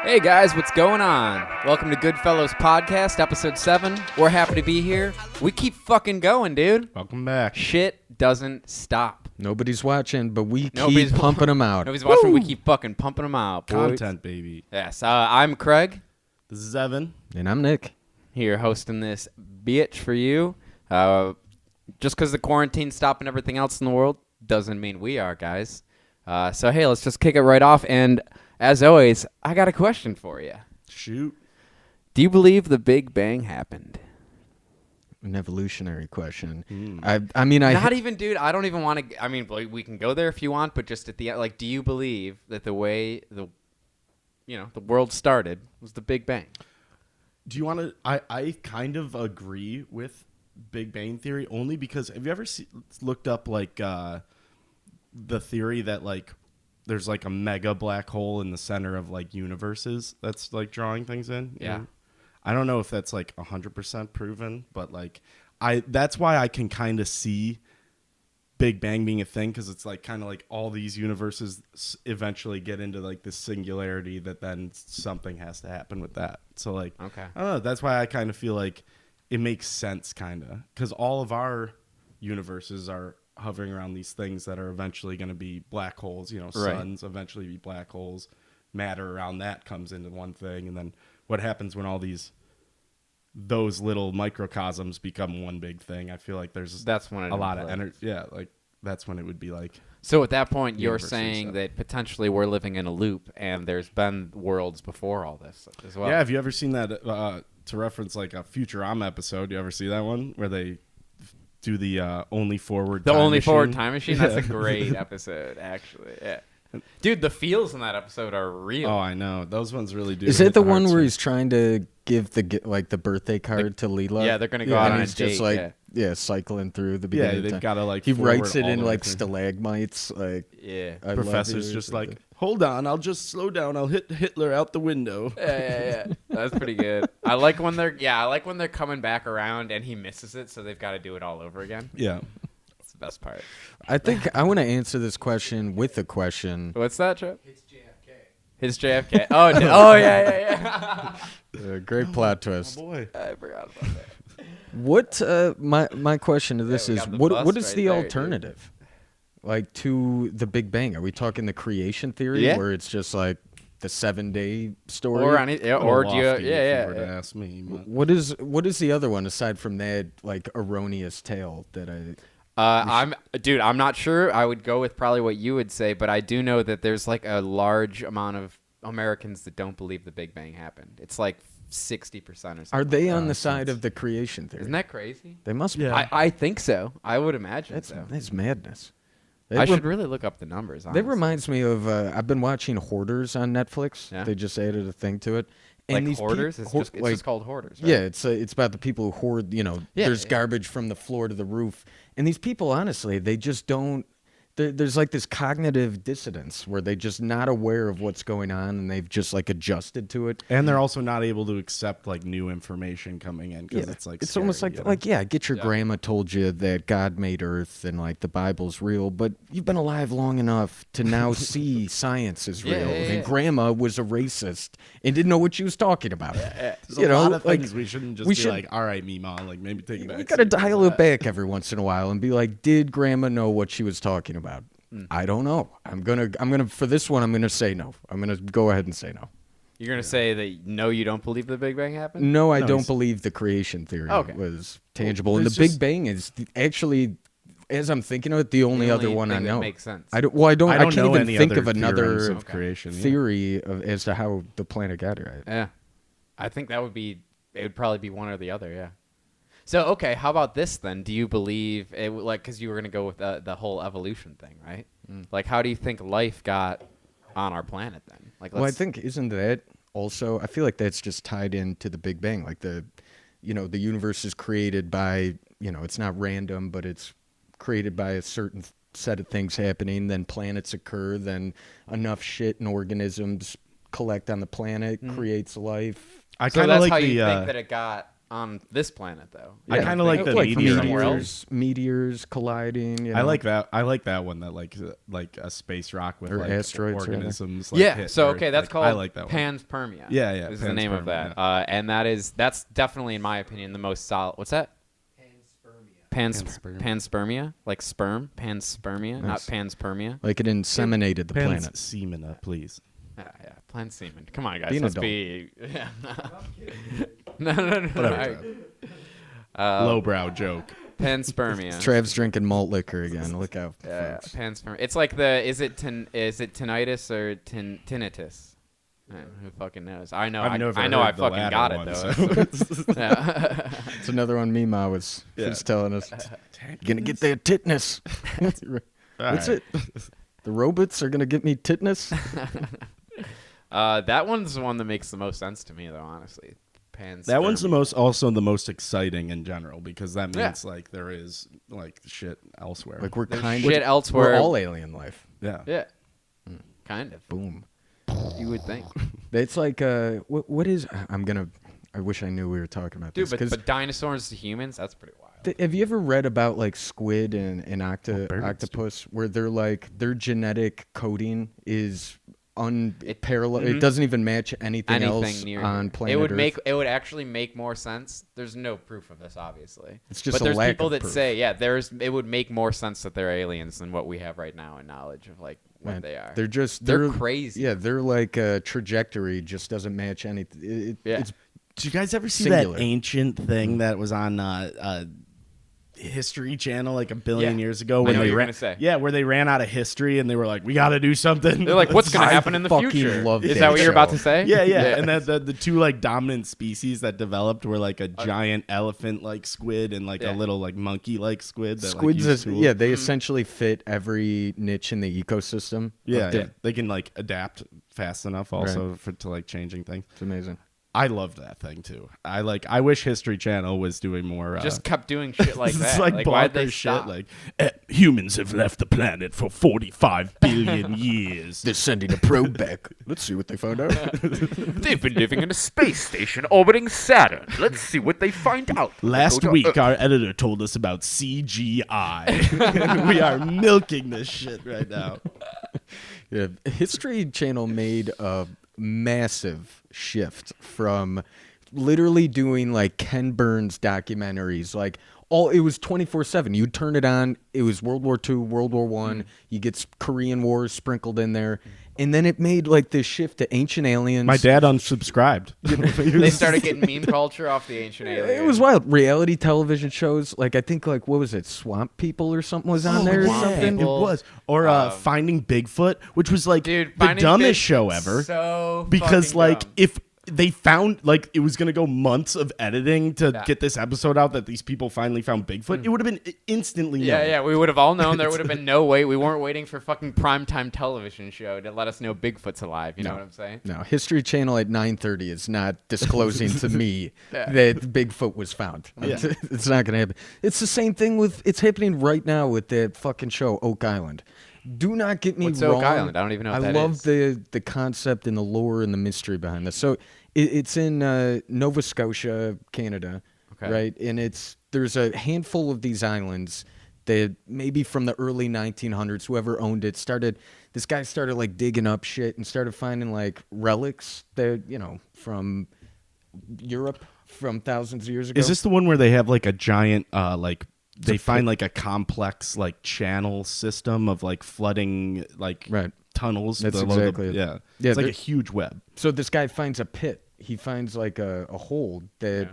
Hey guys, what's going on? Welcome to Goodfellows podcast, episode 7. We're happy to be here. We keep fucking going, dude. Welcome back. Shit doesn't stop. Nobody's watching, but we keep pumping them out. Nobody's watching, we keep fucking pumping them out, boys. Content, baby. Yes, I'm Craig, This is Evan. And I'm Nick. here hosting this bitch for you. Just because the quarantine's stopping everything else in the world doesn't mean we are, guys. So hey, let's just kick it right off. And as always, I got a question for you. Shoot. Do you believe the Big Bang happened? An evolutionary question. Mm. Not even, dude. I don't even want to. I mean, we can go there if you want, but just at the end, like, do you believe that the way the world started was the Big Bang? Do you want to? I kind of agree with Big Bang Theory only because have you ever looked up like the theory that like there's like a mega black hole in the center of like universes that's like drawing things in? Yeah. Know? I don't know if that's like 100% proven, but like that's why I can kind of see Big Bang being a thing because it's like kind of like all these universes eventually get into like this singularity that then something has to happen with that. So like, Okay. I don't know. That's why I kind of feel like it makes sense kind of because all of our universes are hovering around these things that are eventually going to be black holes. You know, Right. suns eventually be black holes. Matter around that comes into one thing, and then what happens when all those little microcosms become one big thing? I feel like That's when a lot of energy. Yeah, like that's when it would be like. So at that point, you're Universe and saying stuff. that potentially we're living in a loop, and there's been worlds before all this as well. Yeah, have you ever seen that? To reference like a Futurama episode, you ever see that one where they do the only forward? The time only machine? forward time machine. That's a Yeah. great episode, actually. Yeah, dude, the feels in that episode are real. Oh, I know. Those ones really do. Is hit it the one where heartstrings. he's trying to give the birthday card to Leela? Yeah, they're gonna go out and on a he's just date, like cycling through the Yeah, beginning. of they've time. got to like. He forward writes it all in the way like through. stalagmites. Like Yeah. I love Professor's you or just like, something. hold on, I'll just slow down. I'll hit Hitler out the window. Yeah. That's pretty good. I like when they're coming back around and he misses it, so they've got to do it all over again. Yeah. That's the best part. I think I want to answer this question with a question. What's that, Trip? His JFK. Oh, yeah. Great plot twist. Boy. I forgot about that. What my question to this we is got the what bust is right the there, dude. alternative? Like to the Big Bang? Are we talking the creation theory Yeah. where it's just like the 7-day story? Or any, yeah, or do you? Lofty, Yeah. if you were to ask me. But What is the other one aside from that like erroneous tale that I I'm not sure. I would go with probably what you would say, but I do know that there's like a large amount of Americans that don't believe the Big Bang happened. It's like 60% or something. are they on the makes side sense. of the creation theory? Isn't that crazy? They must be. Yeah. I think so. I would imagine so. That's madness. I should really look up the numbers. That honestly. reminds me of I've been watching Hoarders on Netflix. Yeah. They just added a thing to it. Like these hoarders. peop- It's hoard- just like, called hoarders. Right? yeah, it's about the people who hoard. Yeah, there's yeah. garbage from the floor to the roof, and these people, honestly, they just don't. There's like this cognitive dissonance where they're just not aware of what's going on, and they've just like adjusted to it. and they're also not able to accept like new information coming in because it's like it's almost scary, like you know? I get your grandma told you that God made Earth and like the Bible's real, but you've been alive long enough to now see science is real. Yeah, yeah, yeah. And grandma was a racist and didn't know what she was talking about. There's You a know, lot of like, things we shouldn't just we be should- like, all right, Mima, like maybe take it back. We gotta dial it back every once in a while and be like, did grandma know what she was talking about? I don't know. I'm gonna for this one I'm gonna say no. I'm gonna go ahead and say no. You're gonna say that no, you don't believe the Big Bang happened? No, I No, don't he's- believe the creation theory Okay. was tangible. And the it's Big just- Bang is actually, as I'm thinking of it, the only other one I thing that know. makes sense. I I can't know even any think other of another theorems of creation. yeah. theory as to how the planet got here. Yeah, I think it would probably be one or the other. Yeah. So okay, how about this then? Do you believe it? Like, because you were gonna go with the whole evolution thing, right? Like, how do you think life got on our planet then? Like, Well, I think isn't that also? I feel like that's just tied into the Big Bang. Like the universe is created by it's not random, but it's created by a certain set of things happening. Then planets occur. Then enough shit and organisms collect on the planet, creates life. I so kind of that's like how the you think that it got on this planet, though. I kind of like the like meteor. somewhere else. meteors colliding. You know? I like that. I like that one. That like a space rock with Or like asteroids or organisms. Yeah. hit So Earth. okay, that's Like, called I like that one. panspermia. Yeah, yeah, Is the name of that. panspermia, And that's definitely, in my opinion, the most solid. What's that? Panspermia. Panspermia, like sperm. Panspermia, not Nice. panspermia. Like it inseminated the planet. Semina, please. Yeah, plant semen. Come on, guys. Be an Let's adult. be. Yeah. No. Whatever. Lowbrow joke. Panspermia. Trav's drinking malt liquor again. Look out. Yeah, folks. panspermia. It's like is it tinnitus or tinnitus? Who fucking knows? I know. I've never I know. I heard the fucking latter got one, it so- though. Yeah. It's another one Mima was telling us. Gonna get their titness. What's right. it? The robots are gonna get me titness. That one's the one that makes the most sense to me, though. Honestly, panspermia. That one's also the most exciting in general because that means like there is like shit elsewhere. Like we're There's kind shit of elsewhere. We're all alien life. yeah. Yeah. Kind of. Boom. You would think. It's like what is? I wish I knew we were talking about Dude, this. 'Cause but dinosaurs to humans, that's pretty wild. have you ever read about like squid and birds do. octopus where they're like their genetic coding is unparalleled? Mhm. It doesn't even match anything else near on here. planet It would Earth. it would actually make more sense. There's no proof of this, obviously. It's just but a there's lack people of that proof. say, it would make more sense that they're aliens than what we have right now in knowledge of like what Man, they are. They're crazy. Yeah, they're like trajectory just doesn't match anything. Yeah. It's Did you guys ever see Singular. that ancient thing that was on History Channel like a billion Yeah. years ago I when know what they you're ran? gonna say. Yeah, where they ran out of history and they were like, "We got to do something." They're like, what's going I to happen in the fucking future? love Is that that what you're about show. to say? Yeah, yeah. And then the two like dominant species that developed were like a giant elephant like squid and like a Yeah. little like monkey like squid. That, squids. Like, used tools. They essentially fit every niche in the ecosystem. Yeah, of yeah. They can like adapt fast enough also to like changing things. It's amazing. I loved that thing too. I wish History Channel was doing more. Just kept doing shit like it's that. like why'd they bonkers stop? shit. Like humans have left the planet for 45 billion years. They're sending a probe back. Let's see what they find out. They've been living in a space station orbiting Saturn. Let's see what they find out. Last Go to week, Earth. our editor told us about CGI. We are milking this shit right now. Yeah, History Channel made a massive shift from literally doing like Ken Burns documentaries, like it was 24/7. You'd turn it on, it was World War II, World War One. You get Korean Wars sprinkled in there, and then it made like this shift to ancient aliens. My dad unsubscribed. They started getting meme culture off the ancient aliens. It was wild. Reality television shows, like I think like what was it, Swamp People or something was on there or Swamp something. People. It was. Or Finding Bigfoot, which was like Dude, the Finding dumbest Bigfoot's show ever. So Because fucking like dumb. if they found like it was gonna go months of editing to Yeah. get this episode out that these people finally found Bigfoot, it would have been instantly known. Yeah, we would have all known. There would have been no wait. We weren't waiting for fucking primetime television show to let us know Bigfoot's alive. You know what I'm saying? No, History Channel at 9:30 is not disclosing to me that Bigfoot was found. Yeah. It's not going to happen. It's the same thing it's happening right now with that fucking show Oak Island. Do not get me What's wrong. Oak Island? I don't even know what I that love is. the concept and the lore and the mystery behind this. So it's in Nova Scotia, Canada, Okay. right? And there's a handful of these islands that maybe from the early 1900s, whoever owned it this guy started like digging up shit and started finding like relics that, from Europe from thousands of years ago. Is this the one where they have like a giant they find like a complex like channel system of like flooding like Right. tunnels? That's below the- exactly it. yeah. Yeah, It's like there- a huge web. So this guy finds a pit. He finds like a hole that,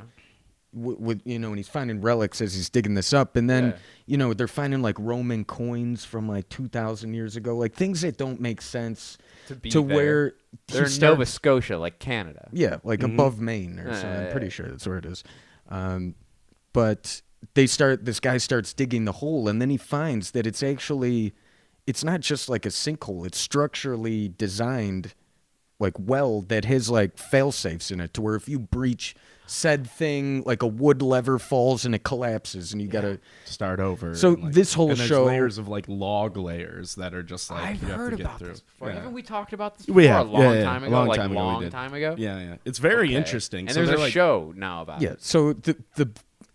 and he's finding relics as he's digging this up. And then, they're finding like Roman coins from like 2,000 years ago, like things that don't make sense To where they're in Nova Scotia, like Canada. Yeah, like above Maine or something. I'm pretty sure that's where it is. But this guy starts digging the hole, and then he finds that it's not just like a sinkhole. It's structurally designed like well that has like fail safes in it to where if you breach said thing, like a wood lever falls and it collapses and you gotta start over. So and, like, this whole and there's show, layers of like log layers that are just like I've you have heard to get about through. this before. Yeah. Haven't we talked about this We before have, a long yeah, time a ago? long Like time ago we long did. time ago? Yeah. It's very Okay. interesting. And So there's they're a like, show now about yeah. it. So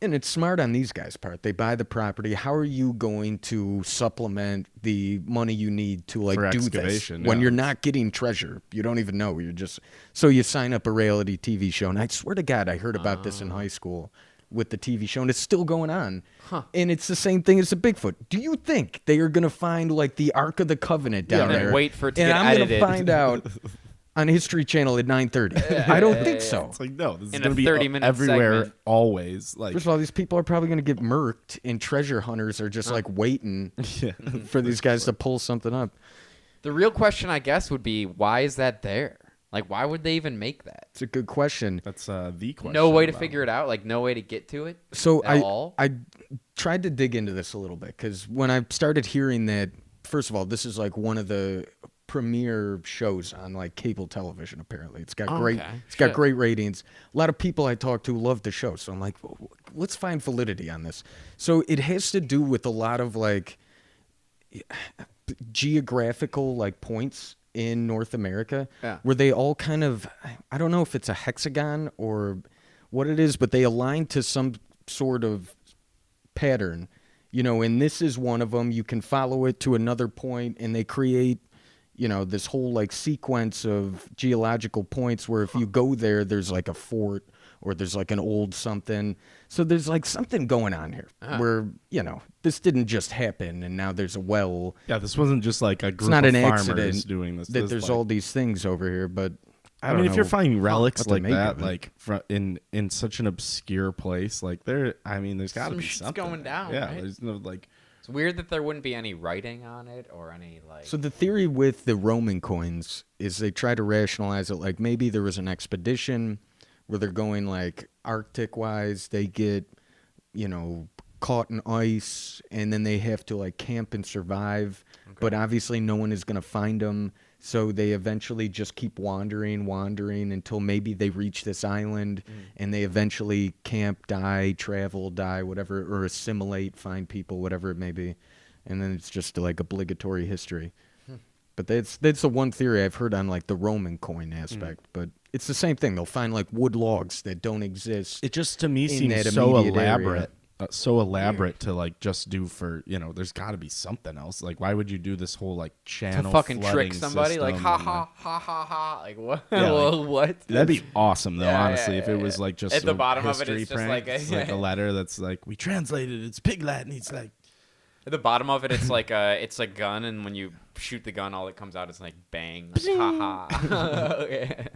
and it's smart on these guys' part. They buy the property. How are you going to supplement the money you need to like For do this excavation, when yeah. you're not getting treasure? You don't even know. You're just so you sign up a reality TV show. And I swear to God, I heard about this in high school with the TV show, and it's still going on. Huh. And it's the same thing as the Bigfoot. Do you think they are going to find like the Ark of the Covenant down and then there? wait for it to and get I'm edited. gonna find out on History Channel at 9:30. I don't think so. it's like no, this is In going a to be 30-minute everywhere, segment. always. Like First of all, these people are probably going to get murked, and treasure hunters are just like waiting yeah. for these guys to pull something up. The real question, I guess, would be why is that there? Like, why would they even make that? It's a good question. That's the question. No way to figure it out. Like, no way to get to it. So at all? I tried to dig into this a little bit because when I started hearing that, first of all, this is like one of the premier shows on like cable television. Apparently, it's got great. Okay. It's got Shit. great ratings. A lot of people I talk to love the show. So I'm like, well, let's find validity on this. So it has to do with a lot of like geographical like points in North America where they all kind of, I don't know if it's a hexagon or what it is, but they align to some sort of pattern, you know, and this is one of them. You can follow it to another point and they create, you know, this whole like sequence of geological points where if you go there, there's like a fort or there's like an old something. So there's like something going on here where, you know, this didn't just happen and now there's a well. Yeah, this wasn't just like a group It's not of an farmers accident doing this. that This, there's like, all these things over here, but I mean, if you're finding relics what to like make that, of it. like in such an obscure place, like there's got to Some be shit's something going down, Yeah, right? there's no like. It's weird that there wouldn't be any writing on it or any like. So the theory with the Roman coins is they try to rationalize it like maybe there was an expedition where they're going like Arctic wise, they get, you know, caught in ice and then they have to like camp and survive, but obviously no one is going to find them. So they eventually just keep wandering until maybe they reach this island and they eventually camp, travel, whatever, or assimilate, find people, whatever it may be. And then it's just like obligatory history. But that's the one theory I've heard on like the Roman coin aspect. But it's the same thing. They'll find like wood logs that don't exist. It just to me in seems that so immediate elaborate. area. So elaborate to like just do for, you know, there's got to be something else. Like, why would you do this whole like to channel fucking flooding trick somebody, like system ha and, ha ha ha ha, like what? Yeah, well, what? That'd be awesome, though. Yeah, honestly, yeah, if it yeah, was yeah. like just At the a bottom of it, history it's just prank. like a- It's like a letter that's like we translated. It's Pig Latin. He's like, At the bottom of it, it's like a gun, and when you shoot the gun, all that comes out is like bang, like, ha ha. Okay.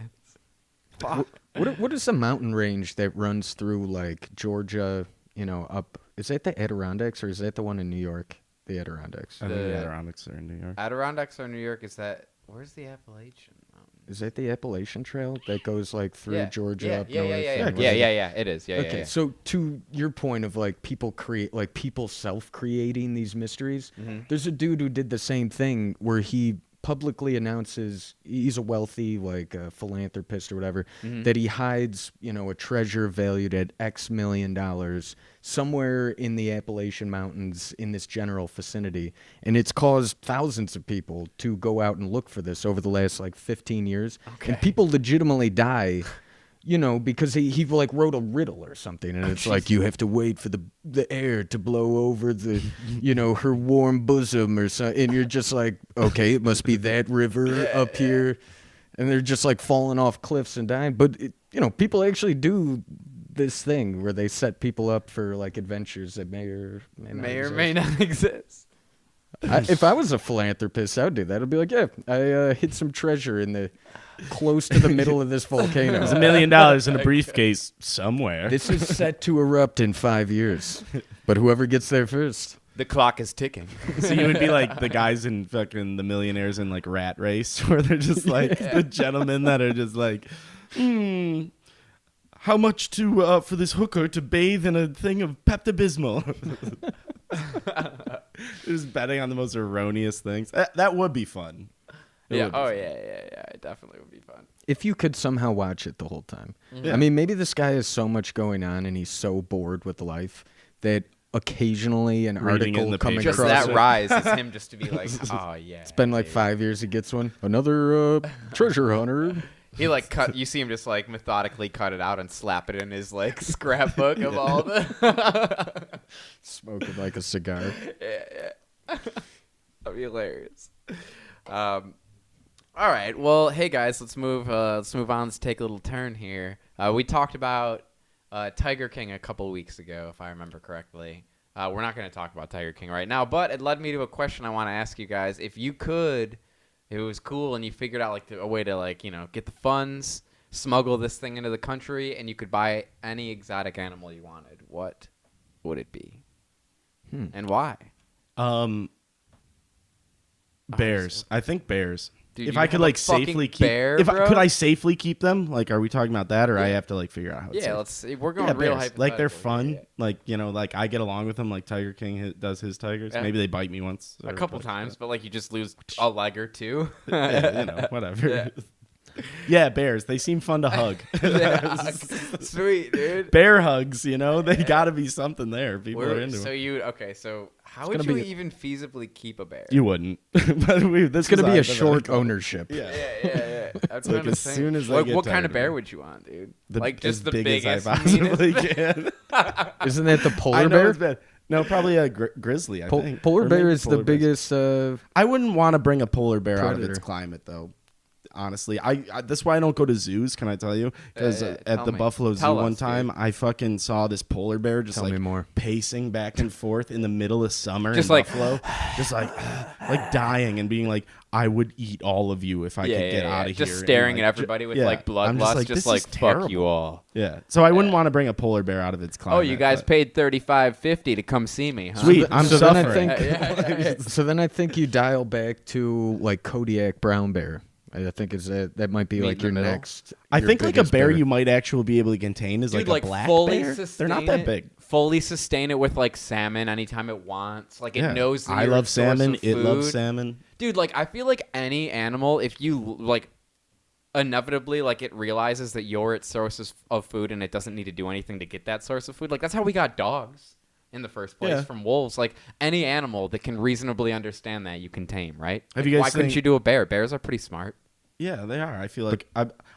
Fuck. What is the mountain range that runs through like Georgia, you know, up? Is that the Adirondacks or is that the one in New York? The Adirondacks. I think the The- Adirondacks are in New York. Adirondacks or New York? Is that where's the Appalachian Mountain? Is that the Appalachian Trail that goes like through Georgia yeah, up yeah, north? yeah, yeah, and yeah, west? yeah. It is. Yeah, Okay, yeah. so to your point of like people self-creating these mysteries, there's a dude who did the same thing where he publicly announces he's a wealthy like philanthropist or whatever that he hides, you know, a treasure valued at X million dollars somewhere in the Appalachian Mountains in this general vicinity, and it's caused thousands of people to go out and look for this over the last like 15 years, and people legitimately die. You know, because he like wrote a riddle or something, and it's like you have to wait for the air to blow over the, you know, her warm bosom or something, and you're just like, okay, it must be that river up here, and they're just like falling off cliffs and dying. But you know, people actually do this thing where they set people up for like adventures that may or may not exist. If I was a philanthropist, I would do that. I'd be like, yeah, I hid some treasure in the close to the middle of this volcano. There's $1 million in a briefcase somewhere. This is set to erupt in 5 years, but whoever gets there first. The clock is ticking. So you would be like the guys in fucking the millionaires in like Rat Race, where they're just like the gentlemen that are just like, how much to for this hooker to bathe in a thing of Pepto-Bismol? Just betting on the most erroneous things. That would be fun. Yeah. would be Oh fun. yeah. It definitely would be fun. If you could somehow watch it the whole time. Yeah. I mean, maybe this guy has so much going on and he's so bored with life that occasionally an Reading it in article the coming paper. Just across that it. rise is him just to be like, oh yeah. It's been like 5 years. He gets one. Another treasure hunter. He like cut. You see him just like methodically cut it out and slap it in his like scrapbook of all the. Smoking like a cigar. Yeah. That'd be hilarious. All right. Well, hey guys, let's move on. Let's take a little turn here. We talked about Tiger King a couple weeks ago, if I remember correctly. We're not going to talk about Tiger King right now, but it led me to a question I want to ask you guys. If you could, if it was cool and you figured out like a way to like, you know, get the funds, smuggle this thing into the country, and you could buy any exotic animal you wanted, what would it be? And why? Bears. I think bears. Dude, if you I could have a like fucking safely keep, bear, could bro? I safely keep them? Like, are we talking about that, or I Yeah. have to like figure out how? It's Yeah, safe? let's see. We're going Yeah, real bears. hypothetical. Like they're here, fun. yeah. Like, you know, like I get along with them. Like Tiger King does his tigers. Yeah. Maybe they bite me once A or couple twice, times, but like you just lose a leg or two. yeah, you know, whatever. Yeah. Yeah, bears. They seem fun to hug. Yeah. Sweet, dude. Bear hugs, you know, they got to be something there. People are into So it. you so how It's would gonna you be- even feasibly keep a bear? You wouldn't. But this It's going to be a is short hypothetical. ownership. Yeah. Yeah. That's Like, what I'm as saying. soon as they what, get what kind tired of of bear it. would you want, dude? As just the big biggest, as I possibly meanest- can. Isn't that the I polar know bear? it's bad. No, probably a grizzly. I think Polar Or bear maybe is the polar bears. biggest. I wouldn't want to bring a polar bear out of its Predator. climate, though. Honestly, I that's why I don't go to zoos. Can I tell you? Because tell at the me. Buffalo Tell Zoo one us, time, dude. I fucking saw this polar bear just Tell me like more. pacing back and forth in the middle of summer Just in like- Buffalo, just like dying and being like, I would eat all of you if I could get out of here. Just and, staring like, at everybody with yeah. like I'm bloodlust, this just like is fuck terrible. you all. Yeah, so I wouldn't want to bring a polar bear out of its climate. Oh, you guys but- paid $35.50 to come see me, huh? Sweet, I'm so then I suffering. think. So then I think you dial back to like Kodiak brown bear. I think that might be Meet like in your the middle? next. I your think like a biggest bear you might actually be able to contain is Dude, like a black fully bear. sustain They're not that it- big. Fully sustain it with like salmon anytime it wants. Like it Yeah. knows. The I love nearest source salmon. of It loves food. salmon. Dude, like I feel like any animal, if you like, inevitably like it realizes that you're its source of food and it doesn't need to do anything to get that source of food. Like that's how we got dogs in the first place Yeah. from wolves. Like any animal that can reasonably understand that you can tame, right? Have Like, you guys why couldn't think- you do a bear? Bears are pretty smart. Yeah, they are. I feel like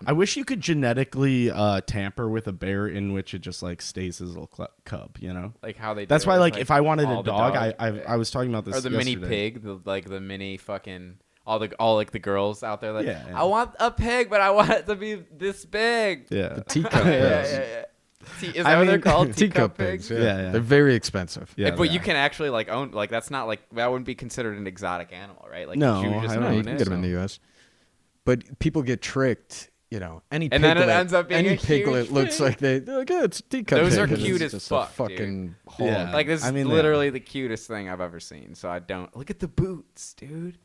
I wish you could genetically tamper with a bear in which it just like stays his little cub. You know. Like how they. That's do why, it with, like, if I wanted all a the dog, dogs. I was talking about this or the mini yesterday. pig, the mini fucking all like the girls out there. Like, Yeah. I want a pig, but I want it to be this big. Yeah. teacup Yeah, pigs. yeah. Is I that what they're mean, called? Teacup pigs. Yeah. Yeah. They're very expensive. Yeah, but they you are. can actually like own like that's not like that wouldn't be considered an exotic animal, right? Like No, you just I No, don't you own can it. get them in the U.S. But people get tricked. You know, any And then it piglet, ends up being any a huge piglet looks pig. like they're like, yeah, it's a teacup. Those pig, are and cute it's as just fuck, a fucking hog. Yeah. Like this I mean, is they literally the cutest thing I've ever seen. So I don't look at the boots, dude.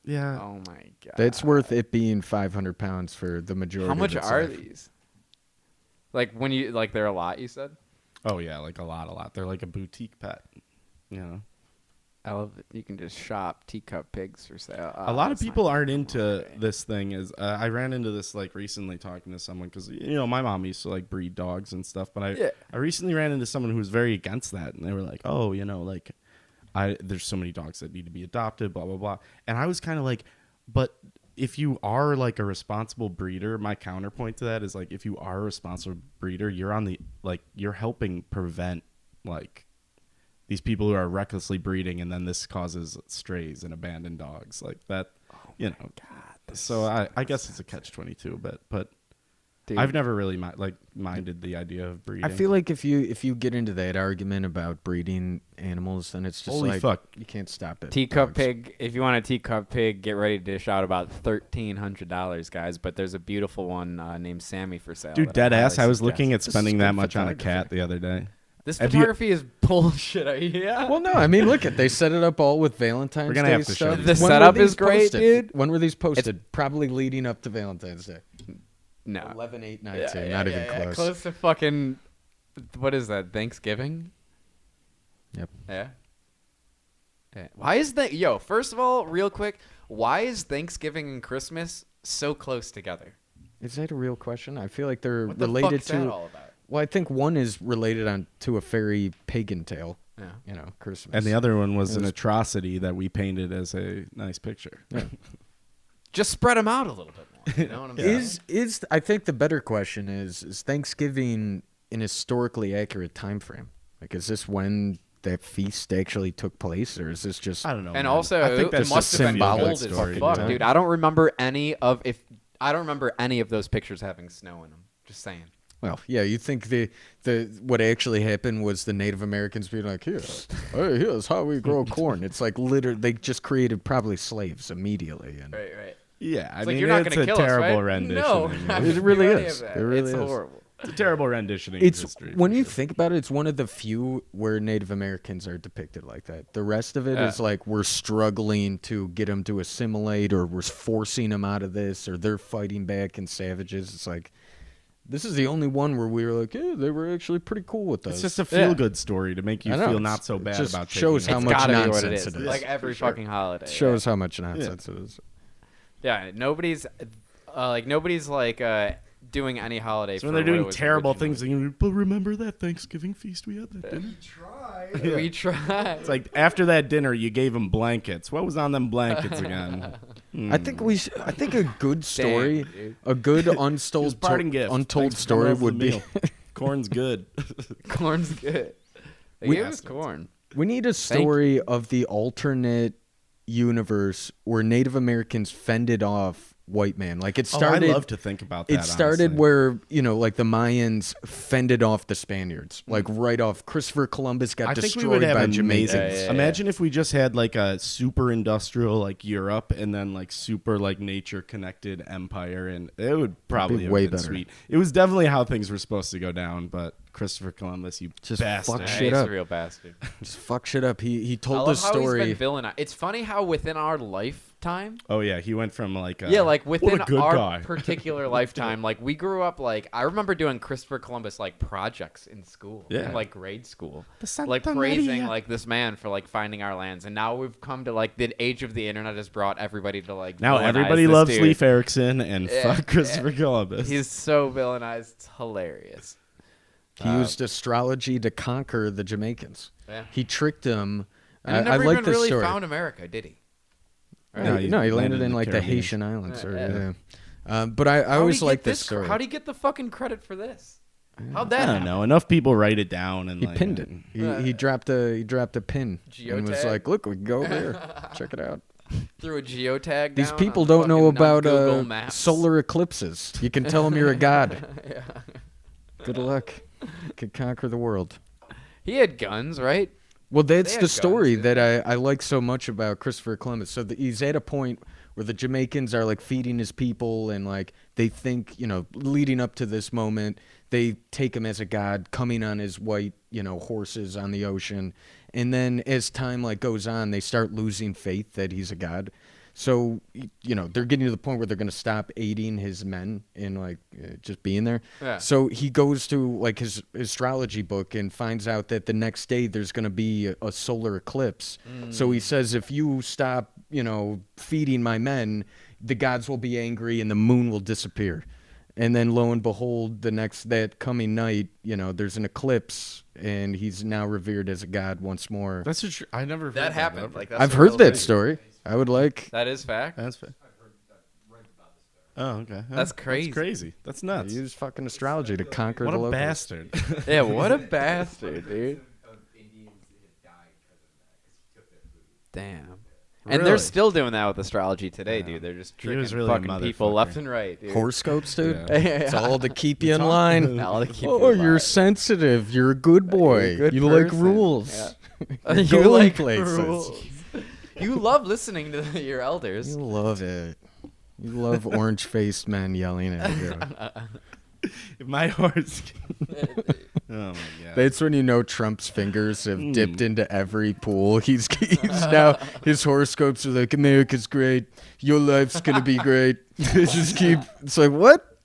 Yeah. Oh my god. It's worth it being 500 pounds for the majority. How much of its are life. these? Like when you like they're a lot, you said? Oh yeah, like a lot. They're like a boutique pet. You know. I love that you can just shop teacup pigs for sale. A lot of that's people not aren't even into okay. this thing. I ran into this like recently talking to someone because you know my mom used to like breed dogs and stuff, but Yeah. I recently ran into someone who was very against that, and they were like, oh, you know, like there's so many dogs that need to be adopted, blah blah blah, and I was kind of like, but if you are like a responsible breeder, my counterpoint to that is like if you are a responsible breeder, you're on the like you're helping prevent like these people who are recklessly breeding, and then this causes strays and abandoned dogs like that, you know. So I guess it's a catch-22, but Dude. I've never really minded the idea of breeding. I feel like if you get into that argument about breeding animals, then it's just Holy like fuck. you can't stop it. Teacup Dogs. pig. If you want a teacup pig, get ready to dish out about $1,300, guys. But there's a beautiful one named Sammy for sale. dude, that dead highly ass. I was suggest. looking at This is spending good that much on a photography. cat the other day. This Have you- photography is bullshit. Yeah. Well, no, I mean, look at they set it up all with Valentine's We're gonna Day have to show stuff. these. The When were setup these is great, posted? dude. When were these posted? Probably leading up to Valentine's Day. no. 11/8/19, not even close. Close to fucking. What is that? Thanksgiving. Yep. Yeah. Why is that? Yo, first of all, real quick, Why is Thanksgiving and Christmas so close together? Is that a real question? I feel like they're What the related fuck's that to. all about? Well, I think one is related to a fairy pagan tale. Yeah. You know, Christmas. And the other one was It an was- atrocity that we painted as a nice picture. Yeah. Just spread them out a little bit more. You know what I'm saying? Is I think the better question is Thanksgiving an historically accurate time frame? Like, is this when that feast actually took place, or is this just? I don't know. And man. also, I think it that's must just have been symbolic cold as story, fuck, dude. dude. I don't remember any of those pictures having snow in them. Just saying. Well, yeah, you think the what actually happened was the Native Americans being like, here, hey, here's how we grow corn. It's like literally they just created probably slaves immediately, and Right. Yeah, I It's mean, like, you're not it's going to a kill terrible us, right? rendition. No, It really any is. of that. It really it's is. horrible. It's a terrible rendition of it's history. when for you sure. think about it, it's one of the few where Native Americans are depicted like that. The rest of it is Yeah. like we're struggling to get them to assimilate, or we're forcing them out of this, or they're fighting back and savages. It's like this is the only one where we were like, yeah, they were actually pretty cool with us. It's just a feel-good story to make you I know, feel it's- not so it bad just about shows taking how It's it. much gotta be what nonsense it is. it is. Like every fucking holiday. shows how much nonsense it is. Yeah, nobody's doing any holiday. So when for they're what it doing was terrible originally. things, and but remember that Thanksgiving feast we had that dinner? We tried. It's like after that dinner, you gave them blankets. What was on them blankets again? I think I think a good story, dude. a good It was untold parting gift. untold Thanks for coming story over the would be. meal. Corn's good. Corn's good. They We- gave us corn. We need a story of the alternate universe where Native Americans fended off white man. Like it started. I love to think about that. It started honestly. where, like the Mayans fended off the Spaniards. Like right off. Christopher Columbus got I think we destroyed would have by amazing. Jamaicans. Yeah. Imagine if we just had like a super industrial like Europe and then like super like nature connected empire, and it would probably have way been better. sweet. It was definitely how things were supposed to go down, but Christopher Columbus, you Just bastard. fuck Yeah, shit he's up. a real bastard. Just fuck shit up. He I told love this how story. he's been villainized. It's funny how within our lifetime, Oh yeah, he went from like like what within a good our guy. particular lifetime, like we grew up like I remember doing Christopher Columbus like projects in school, Yeah. in like grade school, The Santa like praising Maria. like this man for like finding our lands, and now we've come to like the age of the internet has brought everybody to like Now villainize everybody this loves dude. Leif Erikson and Yeah, fuck Christopher Columbus. He's so villainized, it's hilarious. He used astrology to conquer the Jamaicans. Yeah. He tricked them. And he I never like even this really story. found America, did he? No, No, he landed in the like the Caribbean. Haitian Islands. Yeah. But I How'd always he like get this story. How'd he get the fucking credit for this? How'd I that don't happen? know. Enough people write it down and He like, pinned it. He dropped a pin and was Geotag? like, "Look, we can go over there. Check it out." Through a geotag. These down people on don't know fucking about Google Maps. solar eclipses. You can tell them you're a god. Yeah. Good luck. Could conquer the world. He had guns, right? Well, They that's had the story guns, that I like so much about Christopher Columbus. So he's at a point where the Jamaicans are like feeding his people, and like they think, leading up to this moment, they take him as a god, coming on his white, horses on the ocean. And then as time like goes on, they start losing faith that he's a god. So, they're getting to the point where they're going to stop aiding his men in like just being there. Yeah. So he goes to like his astrology book and finds out that the next day there's going to be a solar eclipse. So he says, if you stop, feeding my men, the gods will be angry and the moon will disappear. And then lo and behold, that coming night, there's an eclipse and he's now revered as a god once more. That's a I never heard That happened. ever. Like that's I've a heard real that thing. story. I would like. That is fact. That's fair. Oh, okay. That's crazy. That's crazy. That's nuts. Use fucking astrology to conquer What the a locals. bastard. Yeah, what a bastard, dude. Damn. And they're Really? still doing that with astrology today, dude. They're just He was tricking really a fucking people motherfucker. left and right, dude. Horoscopes, dude. Yeah. It's all to keep you in line. All to keep you Oh, you're alive. sensitive. You're a good boy. You're a good you like person. rules. Yeah. You're You going like places. rules. You love listening to your elders. You love it. You love orange-faced men yelling at you. If my horse. Oh my god. That's when you know Trump's fingers have dipped into every pool. He's now his horoscopes are like, America's great. Your life's gonna be great. Just keep. It's like what?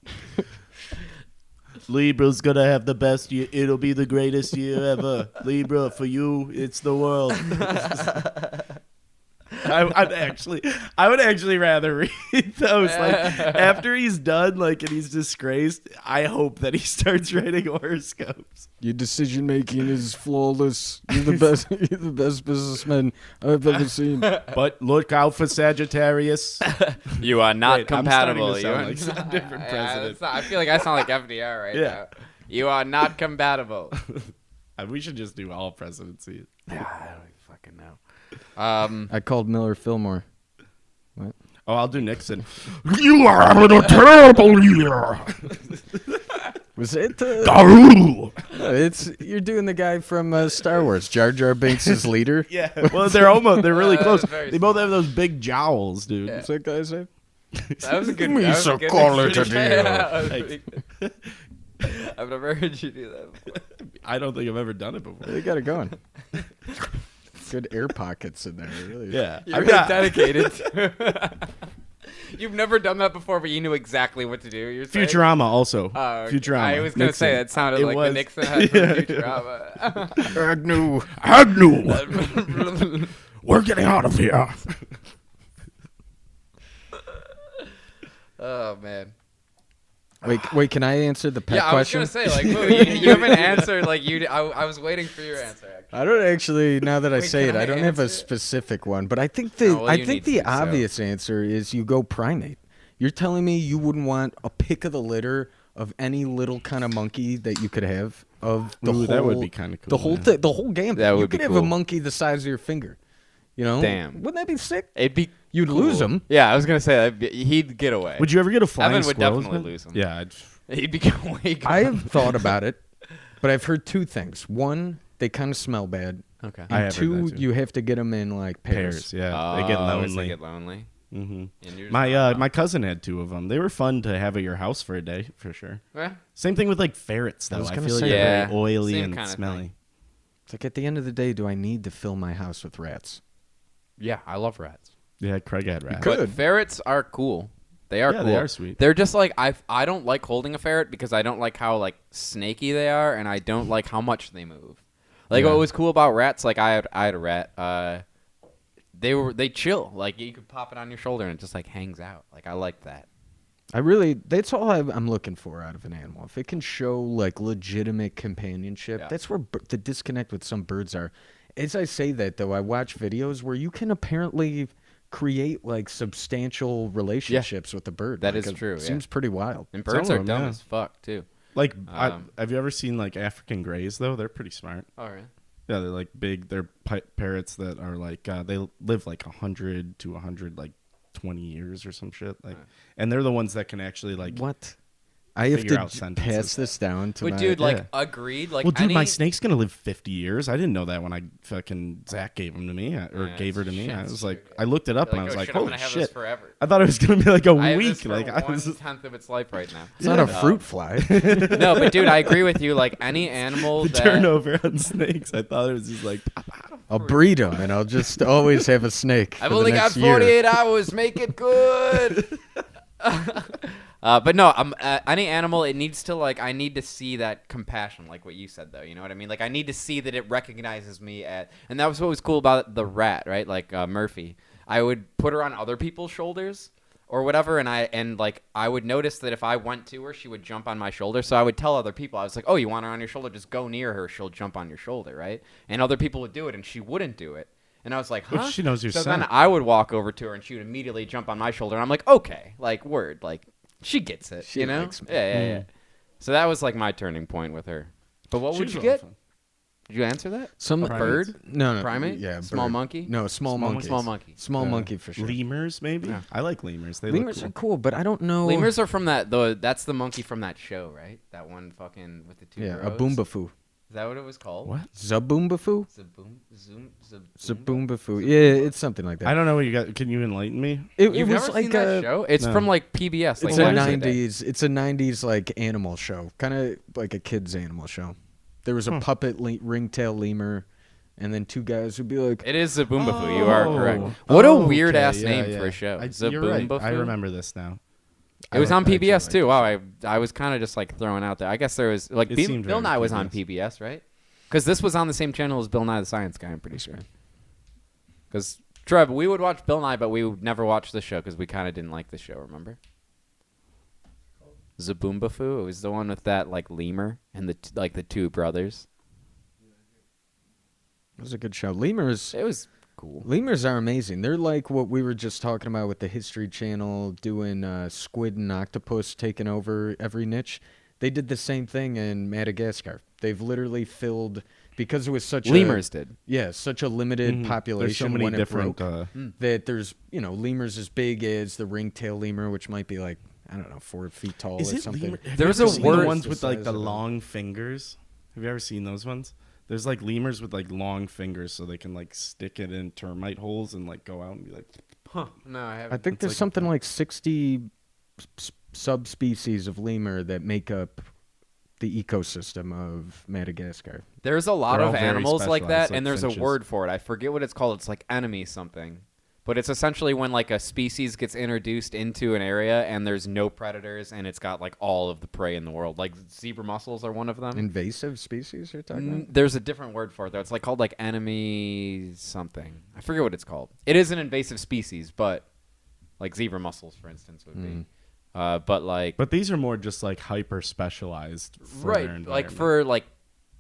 Libra's gonna have the best year. It'll be the greatest year ever. Libra, for you, it's the world. I would actually rather read those. Like after he's done, like, and he's disgraced, I hope that he starts writing horoscopes. Your decision making is flawless. You're the best. You're the best businessman I've ever seen. But look out for Sagittarius. You are not Wait, compatible. I'm starting to sound like some different Yeah, president. I feel like I sound like FDR right now. You are not compatible. We should just do all presidencies. Yeah, I don't even fucking know. I called Miller Fillmore. What? Oh, I'll do Nixon. You are having a terrible year. Was it? Daru. It's you're doing the guy from Star Wars. Jar Jar Binks' is leader. Yeah. Well, they're really close. very They both have those big jowls, dude. What's that guy say? That was a good. Me that was so a good call it a mixture. deal. Yeah, that was pretty good. I've never heard you do that before. I don't think I've ever done it before. They got it going. Good air pockets in there. Really. Yeah. You're really dedicated. You've never done that before, but you knew exactly what to do. You're saying? Futurama also. Okay. Futurama. I was going to say that sounded It like was. the Nixon had from Futurama. Agnew. We're getting out of here. Oh, man. Wait. Can I answer the pet Yeah, question? I was going to say, like, Lou, you haven't answered, like, I was waiting for your answer, actually. I don't actually. Now that I Wait, say can it, I I don't have a answer it? specific one. But I think No, well, you I think need the to, so. obvious answer is you go primate. You're telling me you wouldn't want a pick of the litter of any little kind of monkey that you could have of the Ooh, whole. that would be kinda cool, The whole yeah. the whole game. That you would could be have cool. a monkey the size of your finger. You know? Damn. Wouldn't that be sick? It'd be You'd cool. lose him. Yeah, I was going to say, he'd get away. Would you ever get a flying Evan would squirrel? definitely lose him. Yeah. He'd become way I have thought about it, but I've heard two things. One, they kind of smell bad. Okay. I And have heard two, that too. you have to get them in like pairs. Pairs. Yeah. They get They lonely. get lonely. Mm-hmm. And you're just My not my cousin had 2 of them. They were fun to have at your house for a day, for sure. Yeah. Same thing with like ferrets, though. was I gonna feel like say they're that. very oily Same and kinda smelly. thing. It's like at the end of the day, do I need to fill my house with rats? Yeah, I love rats. Yeah, Craig had rats. could. But ferrets are cool. They are Yeah, cool. they are sweet. They're just like I don't like holding a ferret because I don't like how like snaky they are, and I don't like how much they move. Like Yeah. what was cool about rats, like I had a rat. They chill. Like you could pop it on your shoulder and it just like hangs out. Like I like that. That's all I'm looking for out of an animal. If it can show like legitimate companionship, Yeah. that's where the disconnect with some birds are. As I say that though, I watch videos where you can apparently create like substantial relationships with the bird. That Like, is it true, yeah. Seems pretty wild. And Some birds of are them, dumb yeah. as fuck too. Like, Um, have you ever seen like African greys though? They're pretty smart. Oh really? Yeah, they're like big. They're parrots that are like they live like 100 to 120 years or some shit. Like, and they're the ones that can actually like. What? I have figure to out sentences. pass this down to But my. dude, like yeah. agreed. Like Well, dude, any, my snake's gonna live 50 years. I didn't know that when I fucking Zach gave him to me or Yeah, gave her to it's me. shit, I it's was like, true, I looked it up You're and I was oh, like, shit, I'm holy gonna have shit! this forever. I thought it was gonna be like a I have week. this for Like I was. 1/10 of its life right now. It's not a fruit fly. No, but dude, I agree with you. Like any animal The that turnover on snakes. I thought it was just like. I'll breed them, and I'll just always have a snake. I've for the only got next year. 48 hours. Make it good. But no, any animal, it needs to like. I need to see that compassion, like what you said, though. You know what I mean? Like I need to see that it recognizes me and that was what was cool about the rat, right? Like Murphy, I would put her on other people's shoulders or whatever, and I would notice that if I went to her, she would jump on my shoulder. So I would tell other people, I was like, oh, you want her on your shoulder? Just go near her. She'll jump on your shoulder, right? And other people would do it, and she wouldn't do it. And I was like, huh? But she knows your So scent. then I would walk over to her, and she would immediately jump on my shoulder. And I'm like, okay, like, word. Like, she gets it, She you know? likes me. Yeah. So that was, like, my turning point with her. But what would She's you really get? fun. Did you answer that? Some A bird? No. Primate? Yeah. Small bird. monkey? No, small monkey. Small monkey. Small monkey for sure. Lemurs, maybe. Yeah. I like lemurs. They Lemurs are look cool, but I don't know. Lemurs are from that's the monkey from that show, right? That one fucking with the two Yeah, a rows? boombafoo. Is that what it was called? cool. What? Zaboombafoo? Zaboombafoo? Zaboombafoo. Yeah, it's something like that. I don't know what you got. Can you enlighten me? It You've was never like seen that a. show? It's No. from like PBS. Like It's a Wednesday. '90s. It's a '90s like animal show, kind of like a kids' animal show. There was a puppet ringtail lemur, and then two guys would be like, It is Zaboombafoo. You are correct. Oh. What a Oh, weird okay, ass yeah, name yeah. for a show. You're right. Zaboombafoo. I remember this now. It was I on actually PBS like too. this Wow, I was kind of just like throwing out there. I guess there was like It Bill seemed very Nye was on PBS. PBS, right? Because this was on the same channel as Bill Nye the Science Guy. I'm pretty sure. Because Trev, we would watch Bill Nye, but we would never watch the show because we kind of didn't like the show. Remember? Zaboombafoo. It was the one with that like lemur and the two brothers. It was a good show. Lemurs. It was cool. Lemurs are amazing. They're like what we were just talking about with the History Channel doing squid and octopus taking over every niche. They did the same thing in Madagascar. They've literally filled because it was such Lemurs did. Yeah, such a limited population. There's so many when different. it broke, that there's lemurs as big as the ringtail lemur, which might be like I don't know 4 feet tall Is or it something. lemur? There's Have you a seen word- the ones The with like size the of it. long fingers. Have you ever seen those ones? There's like lemurs with like long fingers, so they can like stick it in termite holes and like go out and be like. Huh? No, I I haven't. think It's there's like- something like 60 subspecies of lemur that make up the ecosystem of Madagascar. There's a lot They're of all very animals like specialized, that, like and there's finches. a word for it. I forget what it's called. It's like enemy something. But it's essentially when like a species gets introduced into an area and there's no predators and it's got like all of the prey in the world. Like zebra mussels are one of them. Invasive species you're talking about? There's a different word for it though. It's like called like enemy something. I forget what it's called. It is an invasive species, but like zebra mussels, for instance, would be. But like But these are more just like hyper specialized. right, like for like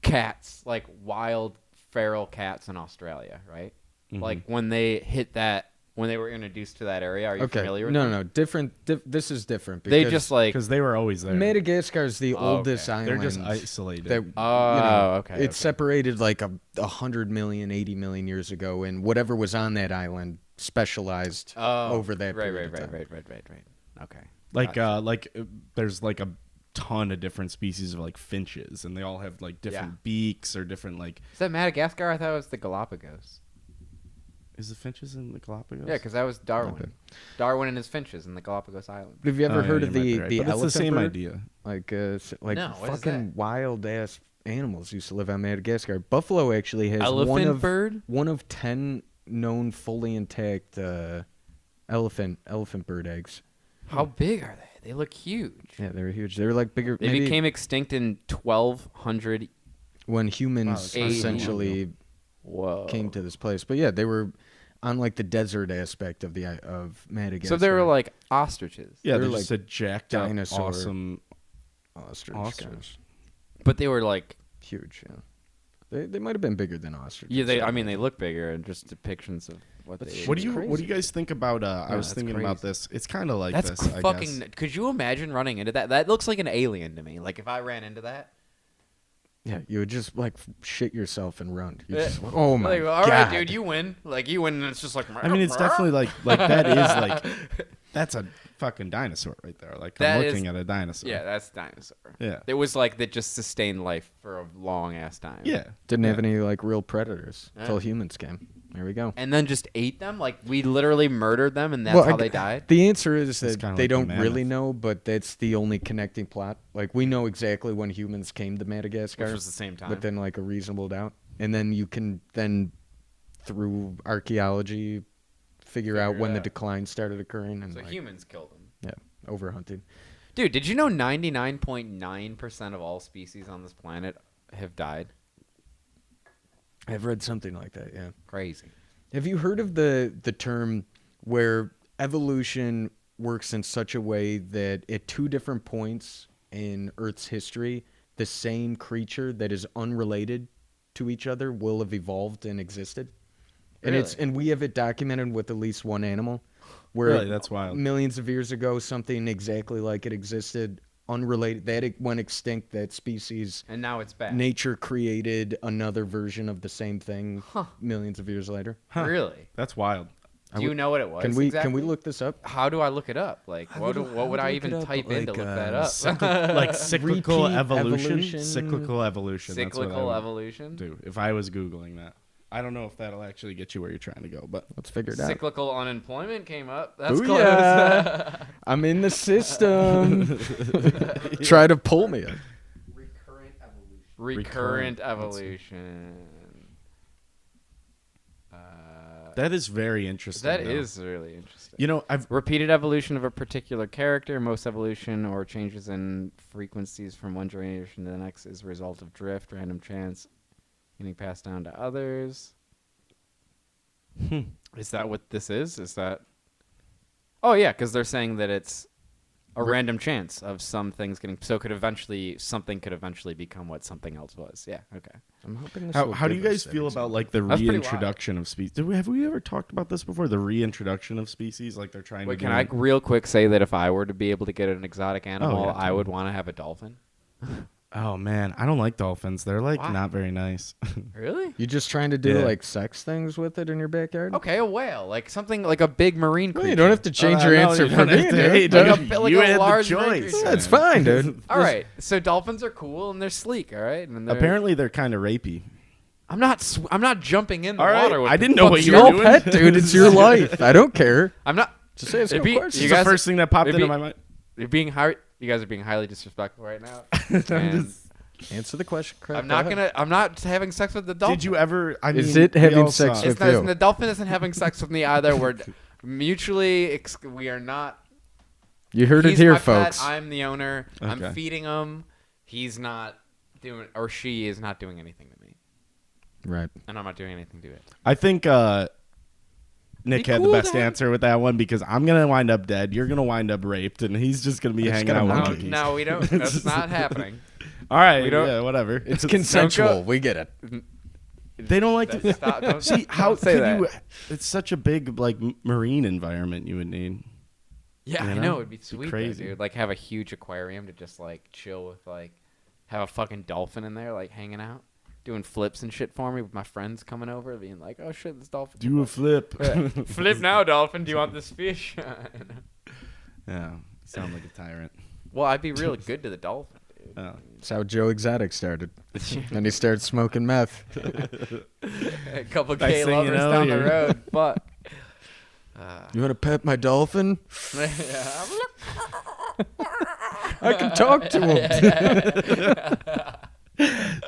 cats, like wild feral cats in Australia, right? Like when they hit that, when they were introduced to that area. Are you familiar with them? No, different. This is different. They because just like because they were always there. Madagascar is the Oh, oldest okay. island. They're just isolated. That, okay. It's separated like 100 million, 80 million years ago, and whatever was on that island specialized over that period of time. Right. Okay. like Gotcha. there's like a ton of different species of like finches, and they all have like different beaks or different like. Is that Madagascar? I thought it was the Galapagos. Is the finches in the Galapagos? Yeah, because that was Darwin. Okay. Darwin and his finches in the Galapagos Island. Have you ever heard of the But elephant it's the same bird? idea. Like No, what is fucking that? wild ass animals used to live on Madagascar. Buffalo actually has Elephant bird? one of 10 known fully intact elephant bird eggs. How big are they? They look huge. Yeah, they were huge. They were like bigger. They maybe became extinct in 1200. when humans Wow, that's essentially Whoa. came to this place. But yeah, they were on like the desert aspect of Madagascar. So they were like ostriches. Yeah, They're they're like just a jacked up, dinosaur awesome ostrich. ostrich. guys. But they were like, Huge. Yeah, they might have been bigger than ostriches. yeah, they look bigger and just depictions of what But they What do It's you crazy. guys think about? I was that's thinking about crazy. this. It's kind of like That's this. I fucking. guess. Could you imagine running into that? That looks like an alien to me. Like if I ran into that. Yeah, you would just like shit yourself and run. You Yeah. just, oh my Like, god! all right, dude, you win. Like you win, and it's just like. I mean, it's definitely like that is like that's a fucking dinosaur right there. Like That I'm is- looking at a dinosaur. Yeah, that's dinosaur. Yeah. It was like that just sustained life for a long ass time. Yeah. Didn't have Yeah. any like real predators until Yeah. humans came. There we go. And then just ate them. Like we literally murdered them, and that's Well, how they died. The answer is It's that kinda they like the don't really mammoth. know, but that's the only connecting plot. Like we know exactly when humans came to Madagascar, Which was the same time. within like a reasonable doubt, and then you can then through archaeology figure out Figure when it the out. decline started occurring and So like, humans killed them. yeah, overhunting. Dude, did you know 99.9% of all species on this planet have died? I've read something like that. Yeah. Crazy. Have you heard of the term where evolution works in such a way that at two different points in Earth's history, the same creature that is unrelated to each other will have evolved and existed? And Really? and we have it documented with at least one animal where Really? That's wild. millions of years ago something exactly like it existed, unrelated, that it went extinct, that species. And now it's back. Nature created another version of the same thing millions of years later. Huh. Really? That's wild. Do you know what it was? Can we exactly? look this up? How do I look it up? Like, I what would- what would I I would look even it up, type in to like, look that up? Like cyclical Repeat evolution. evolution. Cyclical evolution. That's what I Cyclical would evolution. do if I was googling that. I don't know if that'll actually get you where you're trying to go, but Let's figure it out. Cyclical unemployment came up. That's Booyah. close. I'm in the system. Try to pull me. Recurrent evolution. Recurrent, Recurrent evolution. that is very interesting. That though. is really interesting. You know, I've Repeated evolution of a particular character. Most evolution or changes in frequencies from one generation to the next is a result of drift, random chance, getting passed down to others. Is that what this is? Is that? Oh yeah, because they're saying that it's a random chance of some things getting. So something could eventually become what something else was. Yeah. Okay. I'm hoping this How do you guys feel about like the That's pretty reintroduction of species? Have we ever talked about this before? The reintroduction of species, like they're trying Wait, to. can I real quick say that if I were to be able to get an exotic animal, yeah, I would want to have a dolphin? Oh man, I don't like dolphins. They're like Why? not very nice. Really? You just trying to do Yeah. like sex things with it in your backyard? Okay, a whale, like something like a big marine creature. Well, you don't have to change your answer for me, dude. Like a had large the marine choice. creature. That's fine, dude. All right, so dolphins are cool and they're sleek. All right, and they're, Apparently, they're kind of rapey. I'm not jumping in the All right, water. With I the didn't know fuck what It's you your were doing. pet, dude. It's your life. I don't care. I'm not. Just say it's It'd be- of course. you It's the guys first thing that popped maybe- into my mind. You're being You guys are being highly disrespectful right now. And Answer the question, Craig. I'm not gonna. I'm not having sex with the dolphin. Did you ever? I Is mean, it having we all sex saw- with- It's not, you? the dolphin isn't having sex with me either. We're mutually. We are not. You heard it He's here, my pet, folks. I'm the owner. I'm Okay. feeding him. He's not doing, or she is not doing anything to me, Right. and I'm not doing anything to it. I think Nick Be had cool the best to have- answer with that one because I'm gonna wind up dead. You're gonna wind up raped, and he's just gonna be It's hanging gonna out with monkey. monkeys. No, we don't. That's not happening. All right, We don't- yeah, whatever. It's consensual. go- We get it. They don't like to Stop, don't, see how don't say could that. you. It's such a big like marine environment you would need. Yeah, you I know? know it'd be Be sweet, crazy. dude. Like have a huge aquarium to just like chill with, like have a fucking dolphin in there, like hanging out, doing flips and shit for me with my friends coming over, being like, "Oh shit, this dolphin." Do a flip. Flip now, dolphin. Do you want this fish? Yeah, sound like a tyrant. Well, I'd be really good to the dolphin, dude. Oh. That's how Joe Exotic started. Then he started smoking meth. A couple Next K thing you lovers know, down the you're- road, but You want to pet my dolphin? yeah. I can talk to him.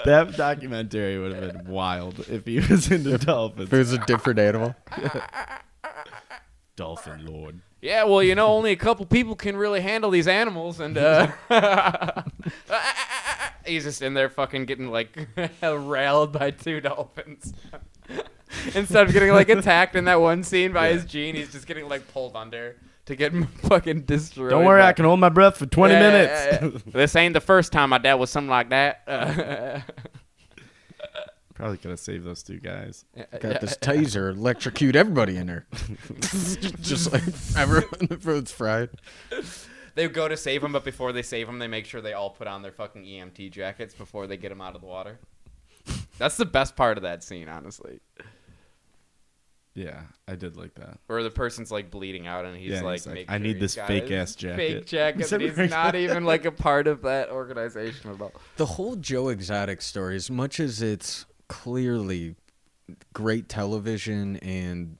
That documentary would have been wild if he was into dolphins. If it was a different animal. Dolphin Lord. Yeah, well, only a couple people can really handle these animals, and he's just in there fucking getting like railed by two dolphins. Instead of getting like attacked in that one scene by his gene, he's just getting like pulled under to get fucking destroyed. Don't worry, by- I can hold my breath for 20 Yeah, minutes. yeah. This ain't the first time I dealt with something like that. Probably could have saved those two guys. Got this taser, electrocute everybody in there. Just like everyone, everyone's fried. They go to save him, but before they save him, they make sure they all put on their fucking EMT jackets before they get him out of the water. That's the best part of that scene, honestly. Yeah, I did like that. Where the person's like bleeding out and he's like, like, make I sure need he's this got fake his ass jacket. fake jacket, Is and that he's right? not even like a part of that organization at all. The whole Joe Exotic story, as much as it's clearly great television and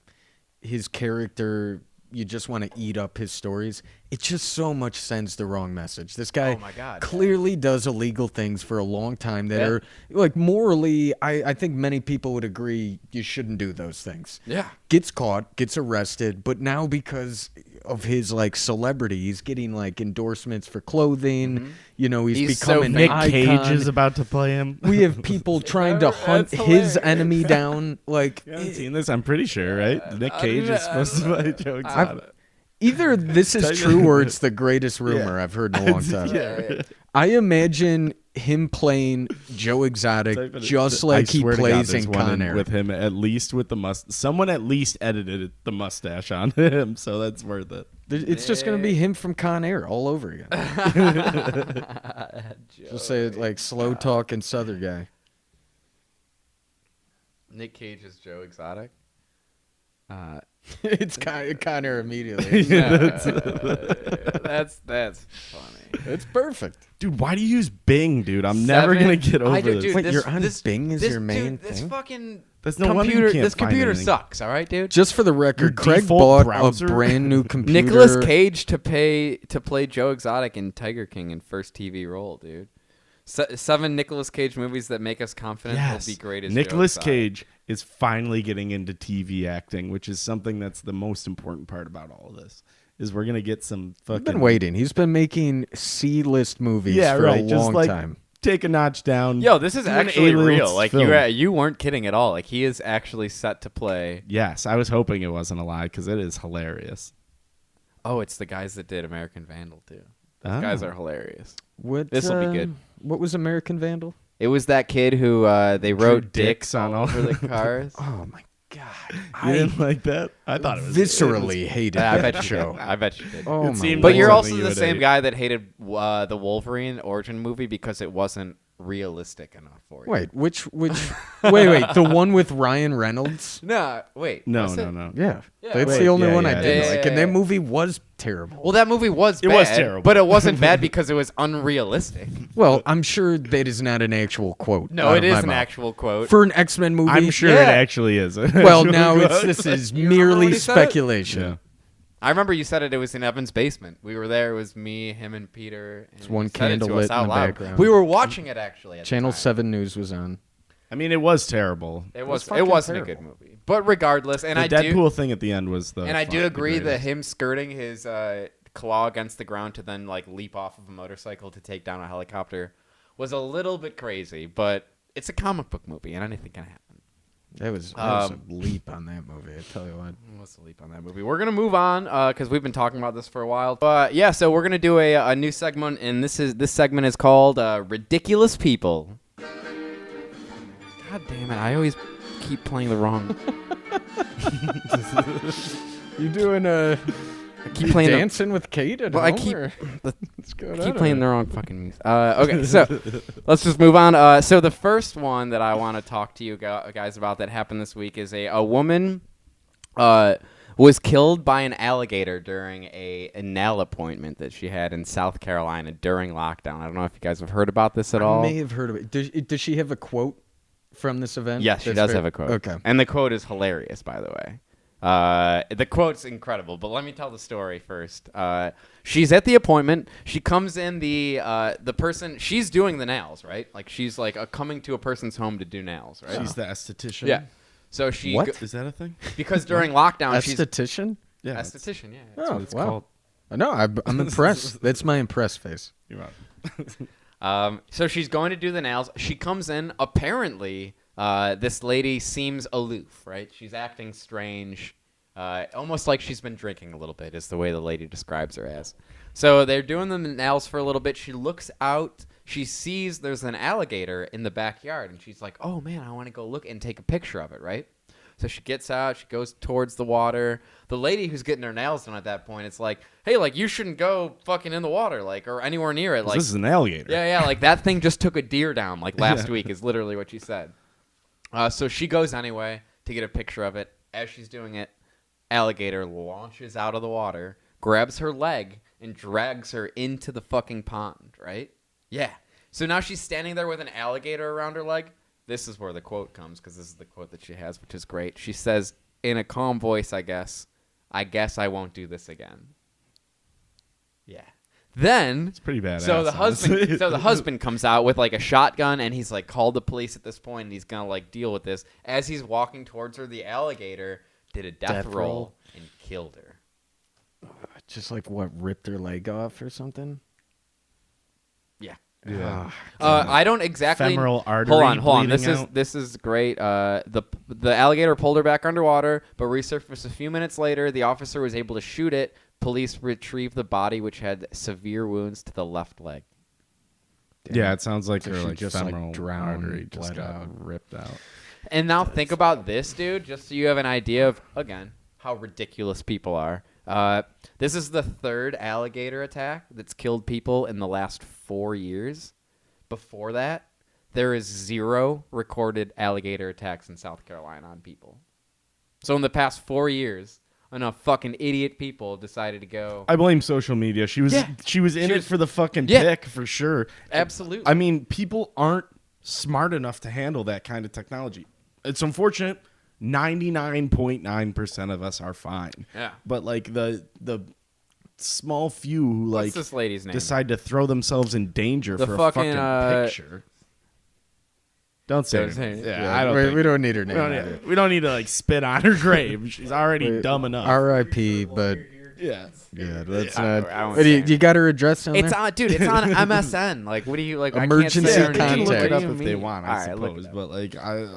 his character, you just want to eat up his stories, it just so much sends the wrong message. This guy Oh my God, yeah. clearly does illegal things for a long time that Yeah. are like morally, I think many people would agree you shouldn't do those things. Yeah. Gets caught, gets arrested, but now because of his like celebrity, he's getting like endorsements for clothing. You know, he's so becoming Nick an icon. Cage is about to play him. We have people trying to hunt That's his hilarious. enemy down. Like You haven't seen this? I'm pretty sure, right? Nick Cage is supposed to play Joe Exotic. either this is true or it's the greatest rumor I've heard in a long time. Yeah. I imagine him playing Joe Exotic just like he plays in Con Air. with him, at least with the someone at least edited the mustache on him, so that's worth it. It's just gonna be him from Con Air all over again. Just say it like slow talking Southern guy. Nick Cage is Joe Exotic. It's Con Air immediately. That's funny. It's perfect. Dude, why do you use Bing, dude? I'm never gonna get over this. Wait, you're on Bing is your main This thing? fucking That's no wonder you computer. can't This find computer anything. sucks. All right, dude. Just for the record, Your Craig default bought browser? a brand new computer. Nicolas Cage to play Joe Exotic in Tiger King in first TV role, dude. 7 Nicolas Cage movies that make us confident Yes, will be great as Nicolas Joe Exotic. Cage is finally getting into TV acting, which is something that's the most important part about all of this. Is we're gonna get some fucking. He's been waiting. He's been making C-list movies Yeah, for right. a Just long like time. take a notch down. Yo, this is Do an actually aliens real. Like film. you weren't kidding at all. Like he is actually set to play. Yes, I was hoping it wasn't a lie because it is hilarious. Oh, it's the guys that did American Vandal too. Those Oh. guys are hilarious. What? This'll be good. What was American Vandal? It was that kid who they wrote dicks on all over the cars. Oh my god! You didn't like that? I thought it was viscerally hated I that bet you show. did. I bet you did. Oh It my seemed But like you're lord. also something you the would same hate. guy that hated the Wolverine origin movie because it wasn't realistic enough for you. Wait, which? wait, the one with Ryan Reynolds? No, wait. No, was no, it? no. Yeah, Yeah. that's Wait, the only yeah, one yeah, I didn't yeah, like, yeah, and that yeah. movie was terrible. Well, that movie was It bad, was terrible. but it wasn't bad because it was unrealistic. Well, I'm sure that is not an actual quote. No, out it of my is an mouth. actual quote. For an X-Men movie. I'm sure Yeah. it actually is. Well, now this is You remember when merely he said it? speculation. Yeah. I remember you said it. It was in Evan's basement. We were there. It was me, him, and Peter. And It's one you said it to candle us lit in out the loud. background. We were watching it actually. At the Channel time. 7 News was on. I mean, it was terrible. It was was. It fucking wasn't a terrible. good movie. But regardless, and The I Deadpool do, thing at the end was the. and I do the agree that greatest. him skirting his claw against the ground to then like leap off of a motorcycle to take down a helicopter was a little bit crazy. But it's a comic book movie, and anything can happen. That was a leap on that movie, I tell you what. What's the leap on that movie? We're gonna move on because we've been talking about this for a while. But yeah, so we're gonna do a new segment, and this segment is called "Ridiculous People." God damn it! I always keep playing the wrong. You doing I keep playing the, dancing with Kate at Well, I home? keep- or- the- What's going keep on playing over the wrong fucking music. Okay, so let's just move on. So the first one that I want to talk to you guys about that happened this week is a woman was killed by an alligator during a nail appointment that she had in South Carolina during lockdown. I don't know if you guys have heard about this at I all. may have heard of it. Does she have a quote from this event? Yes, she That's does fair. have a quote. Okay. And the quote is hilarious, by the way. The quote's incredible, but let me tell the story first. She's at the appointment. She comes in. The person, she's doing the nails, right? Like she's like coming to a person's home to do nails, right? She's the esthetician. Yeah. So she What? Is that a thing? because during lockdown she's Esthetician? Yeah. esthetician. Yeah. That's Oh, what it's wow. called. No, I'm impressed. That's my impressed face. You're right. So she's going to do the nails. She comes in. Apparently, this lady seems aloof, right? She's acting strange, almost like she's been drinking a little bit, is the way the lady describes her as. So they're doing the nails for a little bit. She looks out. She sees there's an alligator in the backyard, and she's like, oh, man, I want to go look and take a picture of it, right? So she gets out. She goes towards the water. The lady who's getting her nails done at that point, it's like, hey, like, you shouldn't go fucking in the water, like, or anywhere near it. Like, This is an alligator. yeah, like, that thing just took a deer down, like, last week is literally what she said. So she goes anyway to get a picture of it. As she's doing it, alligator launches out of the water, grabs her leg, and drags her into the fucking pond, right? Yeah. So now she's standing there with an alligator around her leg. This is where the quote comes, because this is the quote that she has, which is great. She says, in a calm voice, I guess I won't do this again. Yeah. Then It's pretty badass. so the honestly. husband comes out with like a shotgun, and he's like called the police at this point, and he's gonna like deal with this. As he's walking towards her, the alligator did a death Death roll roll. and killed her. Just like what, ripped her leg off or something? Yeah. Yeah. I don't exactly. Femoral artery Hold on. bleeding out. This is great. The alligator pulled her back underwater, but resurfaced a few minutes later. The officer was able to shoot it. Police retrieved the body, which had severe wounds to the left leg. Yeah, it sounds like So her she like just, like, femoral drowned, artery just bled got out. ripped out. And now think about this, dude, just so you have an idea of, again, how ridiculous people are. This is the third alligator attack that's killed people in the last 4 years. Before that, there is 0 recorded alligator attacks in South Carolina on people. So in the past 4 years, enough fucking idiot people decided to go. I blame social media. She was Yeah. she was in She it was- for the fucking Yeah. pick for sure. Absolutely. I mean, people aren't smart enough to handle that kind of technology. It's unfortunate. 99.9% of us are fine. Yeah. But like the small few who What's like this lady's name? decide to throw themselves in danger The for fucking, a fucking picture. Don't say Don't it. say it. Yeah, I don't we, think. we don't need her name. we don't need to like spit on her grave. She's already dumb enough. R.I.P. But Yeah. Yeah, that's I not. won't But say you got her address on It's there? on, dude. It's on MSN. Like, what do you like? Emergency I can't say her They can name. look contact. it What up do you if they mean? want, All I right, look suppose. it up. But like,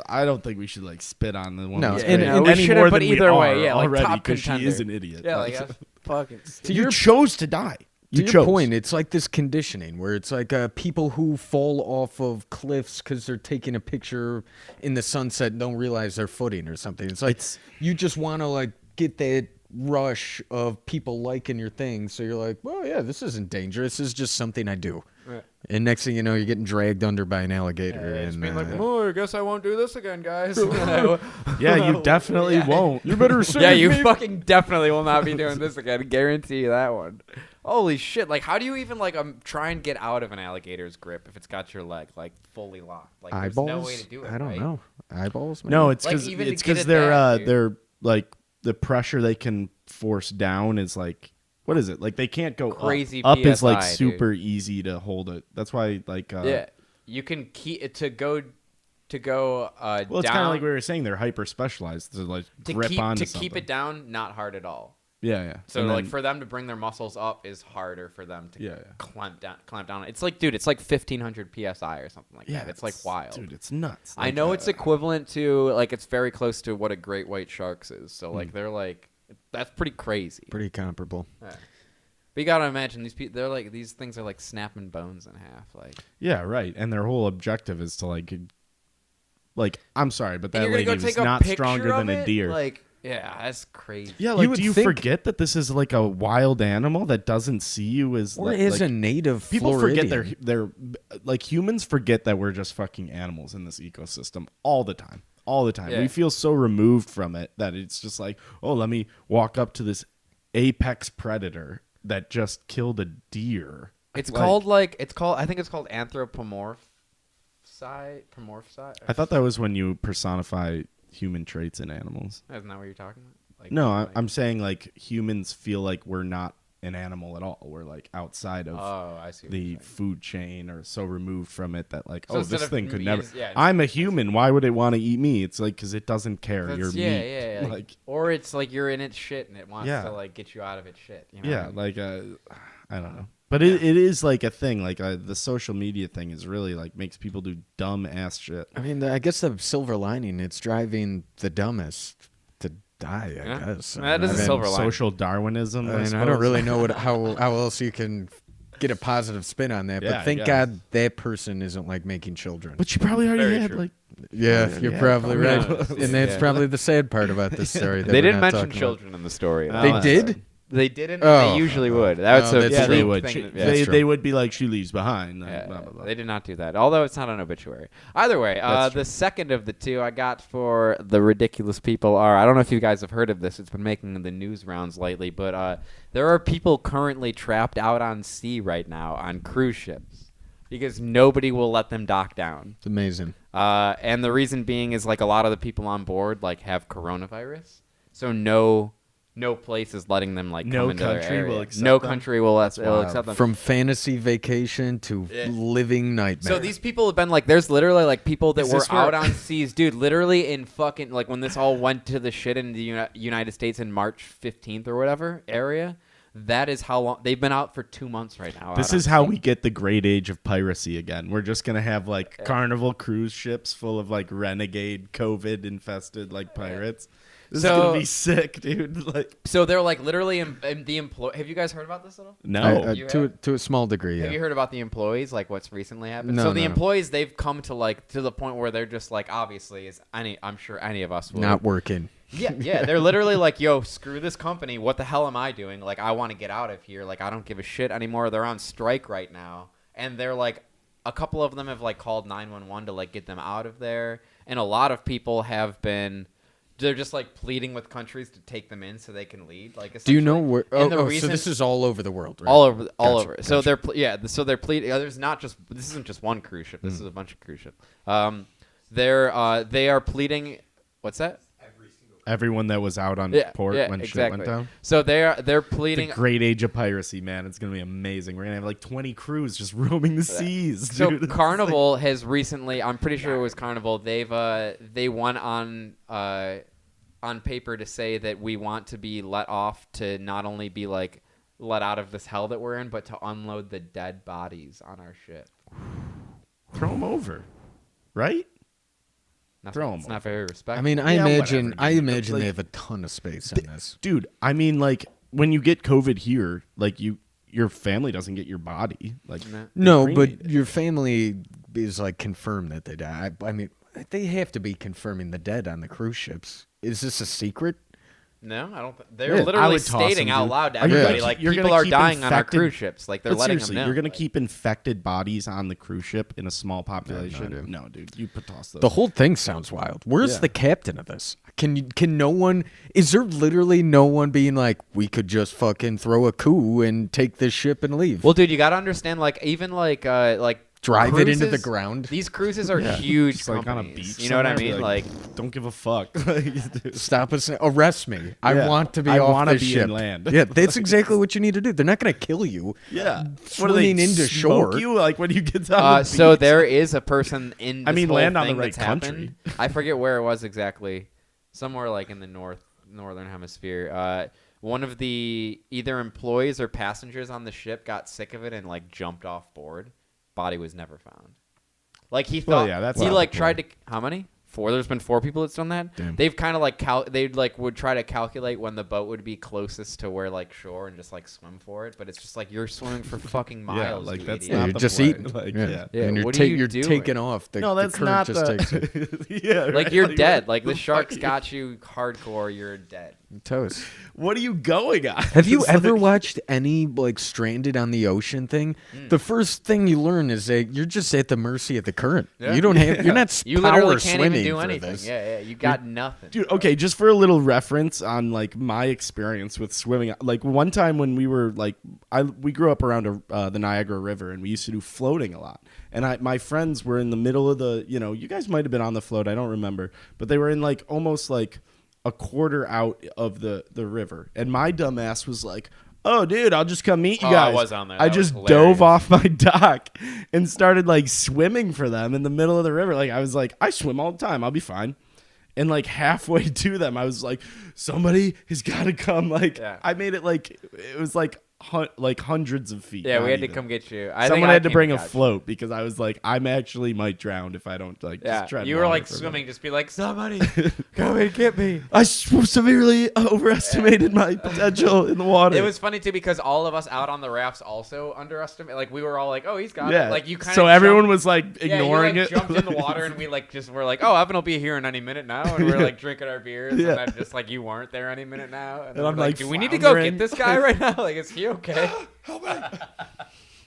I don't think we should like spit on the one. No, who's and- great and we any shouldn't, more but than we either way, are yeah, like, already top because she contender. is an idiot. Yeah, Like, like fucking. you chose to die. To You your chose. point, it's like this conditioning where it's like people who fall off of cliffs because they're taking a picture in the sunset and don't realize they're footing or something. It's like you just want to like get that rush of people liking your thing, so you're like, well, yeah, this isn't dangerous. This is just something I do. Right. And next thing you know, you're getting dragged under by an alligator. It's and being like, oh, I guess I won't do this again, guys. Yeah, you definitely won't. you better save Yeah, you me. fucking definitely will not be doing this again. Guarantee you that one. Holy shit! Like, how do you even like try and get out of an alligator's grip if it's got your leg like fully locked? Like, Eyeballs? there's no way to do it. I don't right? know. Eyeballs? Maybe? No, it's Like, because even to get it back, dude. they're like the pressure they can force down is like what is it? Like they can't go Crazy up. Up is like PSI, super easy to hold it. That's why like Yeah, you can keep it to go. Well, it's kind down of like we were saying. They're hyper specialized to like grip onto to keep something. it down, not hard at all. Yeah, yeah. So And like then- for them to bring their muscles up is harder for them to Yeah. clamp down. It's like, dude, it's like 1,500 psi or something like that. It's like wild. dude. It's nuts. I Like, know it's equivalent to like it's very close to what a great white shark's is. So Hmm. like they're like that's pretty crazy. pretty comparable. Yeah. But you gotta imagine these people. They're like these things are like snapping bones in half. Like Yeah, right. And their whole objective is to like I'm sorry, but and that you're gonna lady go was take a not picture stronger of than a it? deer. Like yeah, that's crazy. Yeah, You like would do you think- forget that this is like a wild animal that doesn't see you as Or like, is like, a native people Floridian. forget they're like humans forget that we're just fucking animals in this ecosystem all the time. All the time. Yeah. We feel so removed from it that it's just like, oh, let me walk up to this apex predator that just killed a deer. It's Like, called I think it's called anthropomorphic. I thought that was when you personify human traits in animals. Isn't that what you're talking about? Like, No, like- I'm saying like humans feel like we're not an animal at all. We're like outside of Oh, I see. what the you're saying. food chain or so removed from it that like, So oh, instead this of thing could me, never. it's- yeah, I'm a human. Why would it want to eat me? It's like because it doesn't care. That's- You're yeah, meat. yeah, yeah. Like Or it's like you're in its shit and it wants Yeah. to like get you out of its shit. You know yeah, what I mean? like I don't know. But it is like a thing. Like the social media thing is really like makes people do dumb ass shit. I mean, I guess the silver lining, it's driving the dumbest to die, Yeah. I guess. That is a And then silver lining. social Darwinism. I mean, I suppose. don't really know how else you can get a positive spin on that, Yeah, but thank yeah. God that person isn't like making children. But you probably already Very had true. like. Yeah, you're yeah, probably probably right. not. And that's Yeah. probably the sad part about this story. that They we're didn't not mention talking children in the story. Oh, They that's did? sad. They didn't. Oh. They usually would. That's Oh, a that's Yeah, true. they big would. thing that- Yeah, that's true. They would be like, she leaves behind. Yeah, Blah, blah, blah. they did not do that. Although it's not an obituary. Either way, That's true. the second of the two I got for the ridiculous people are, I don't know if you guys have heard of this. It's been making the news rounds lately, but there are people currently trapped out on sea right now on cruise ships because nobody will let them dock down. It's amazing. And the reason being is like a lot of the people on board like have coronavirus, so no place is letting them like No come into their country area. will accept no them? country will wild. accept them. From fantasy vacation to Yeah. living nightmare. So these people have been like, there's literally like people that Is were this where- out on seas, dude. Literally in fucking like when this all went to the shit in the United States in March 15th or whatever area. That is how long they've been out for 2 months right now. This out is on how sea. we get the great age of piracy again. We're just gonna have like Carnival cruise ships full of like renegade, COVID infested like pirates. This is So- gonna be sick, dude. Like So they're like literally in the employ. Have you guys heard about this at all? no, You have? to a small degree, Have you yeah. heard about the employees? Like what's recently happened? No, so the no, no. employees, they've come to like to the point where they're just like, obviously, I'm sure any of us would. Not working. Yeah. They're literally like, yo, screw this company. What the hell am I doing? Like, I want to get out of here. Like, I don't give a shit anymore. They're on strike right now. And they're like, a couple of them have like called 911 to like get them out of there. And a lot of people have been, they're just like pleading with countries to take them in so they can leave. Like, Do you know essentially. where? And Oh, the so reason- this is all over the world, right? all over, all Gotcha, over. So gotcha. they're pleading. There's not just. This isn't just one cruise ship. This Hmm. is a bunch of cruise ships. They are pleading. What's that? everyone that was out on port when shit went down. So they're The pleading. great age of piracy, man. It's gonna be amazing. We're gonna have like 20 crews just roaming the seas. So dude. It's Carnival has recently. I'm pretty sure it was Carnival. They won on on paper to say that we want to be let off to not only be like let out of this hell that we're in, but to unload the dead bodies on our ship. Throw them over, right? Throw 'em It's not very respectful. I mean, I Yeah, imagine whatever, they like- have a ton of space in this. Dude, I mean, like when you get COVID here, like your family doesn't get your body. Like No, they but cremate it. your family is like confirmed that they die. I mean, they have to be confirming the dead on the cruise ships. Is this a secret? No, I don't. They're Yeah, I literally would toss stating them, out dude. loud to Are you everybody, gonna like keep- you're people gonna are keep dying on our infected- cruise ships. Like they're But letting seriously, them know. you're gonna keep infected bodies on the cruise ship in a small population? idea. No, dude, you put toss those. The whole thing sounds wild. Where's Yeah. the captain of this? Can no one? Is there literally no one being like, we could just fucking throw a coup and take this ship and leave? Well, dude, you got to understand, like even like Drive it into the cruises- ground. These cruises are huge Just, like on a companies. beach. You know what I somewhere, mean? Like, don't give a fuck. Dude. Stop us! Arrest me! I Yeah. want to be I off wanna this be ship. in land. Yeah, that's exactly what you need to do. They're not going to kill you. Yeah. Swimming into smoke shore. you like when you get down the so beach? there is a person in. This I mean, whole land on the thing right that's happened. country. I forget where it was exactly. Somewhere like in the northern hemisphere. One of the either employees or passengers on the ship got sick of it and like jumped off board. Body was never found. Like he Well, thought yeah, that's he not like the tried to how many? 4. There's been 4 people that's done that. Damn. They've kind of like they'd like would try to calculate when the boat would be closest to where like shore and just like swim for it. But it's just like you're swimming for fucking Yeah, miles. like you that's idiot. not You're the just play. eating. Like, Yeah. Yeah, And what are you you're doing? taking off. No, that's the current not just takes it. the. Yeah, Like right? you're dead. Like what the sharks fuck? got you hardcore. You're dead. Toast. What are you going on? Have you It's ever like- watched any like stranded on the ocean thing? The first thing you learn is that you're just at the mercy of the current. Yeah. You don't have. You're not You power literally can't swimming even do for anything. this. Yeah. You got nothing. Dude, okay, just for a little reference on like my experience with swimming. Like one time when we were like, we grew up around the Niagara River and we used to do floating a lot. And my friends were in the middle of the, you guys might have been on the float, I don't remember, but they were in like almost like a quarter out of the river. And my dumb ass was like, oh, dude, I'll just come meet you Oh, I guys. was on there. I That was just hilarious. dove off my dock and started like swimming for them in the middle of the river. Like I was like, I swim all the time. I'll be fine. And like halfway to them, I was like, somebody has got to come. Like Yeah. I made it like it was like hundreds of feet. Yeah, not we had to even. come get you. Someone had to bring a float because I was like, I'm actually might drown if I don't like. Yeah, just tread you were water like for a swimming, minute. just be like, somebody come and get me. I severely overestimated my potential in the water. It was funny too because all of us out on the rafts also underestimated. Like we were all like, oh, he's got yeah. it. Like you kind of. So everyone was like yeah, ignoring you, like, it. Jumped in the water and we like just were like, oh, Evan will be here in any minute now, and we're like drinking our beers, Yeah. and then just like you weren't there any minute now, and, And then I'm we're like, like do we need to go floundering. get this guy right now? Like, is he okay?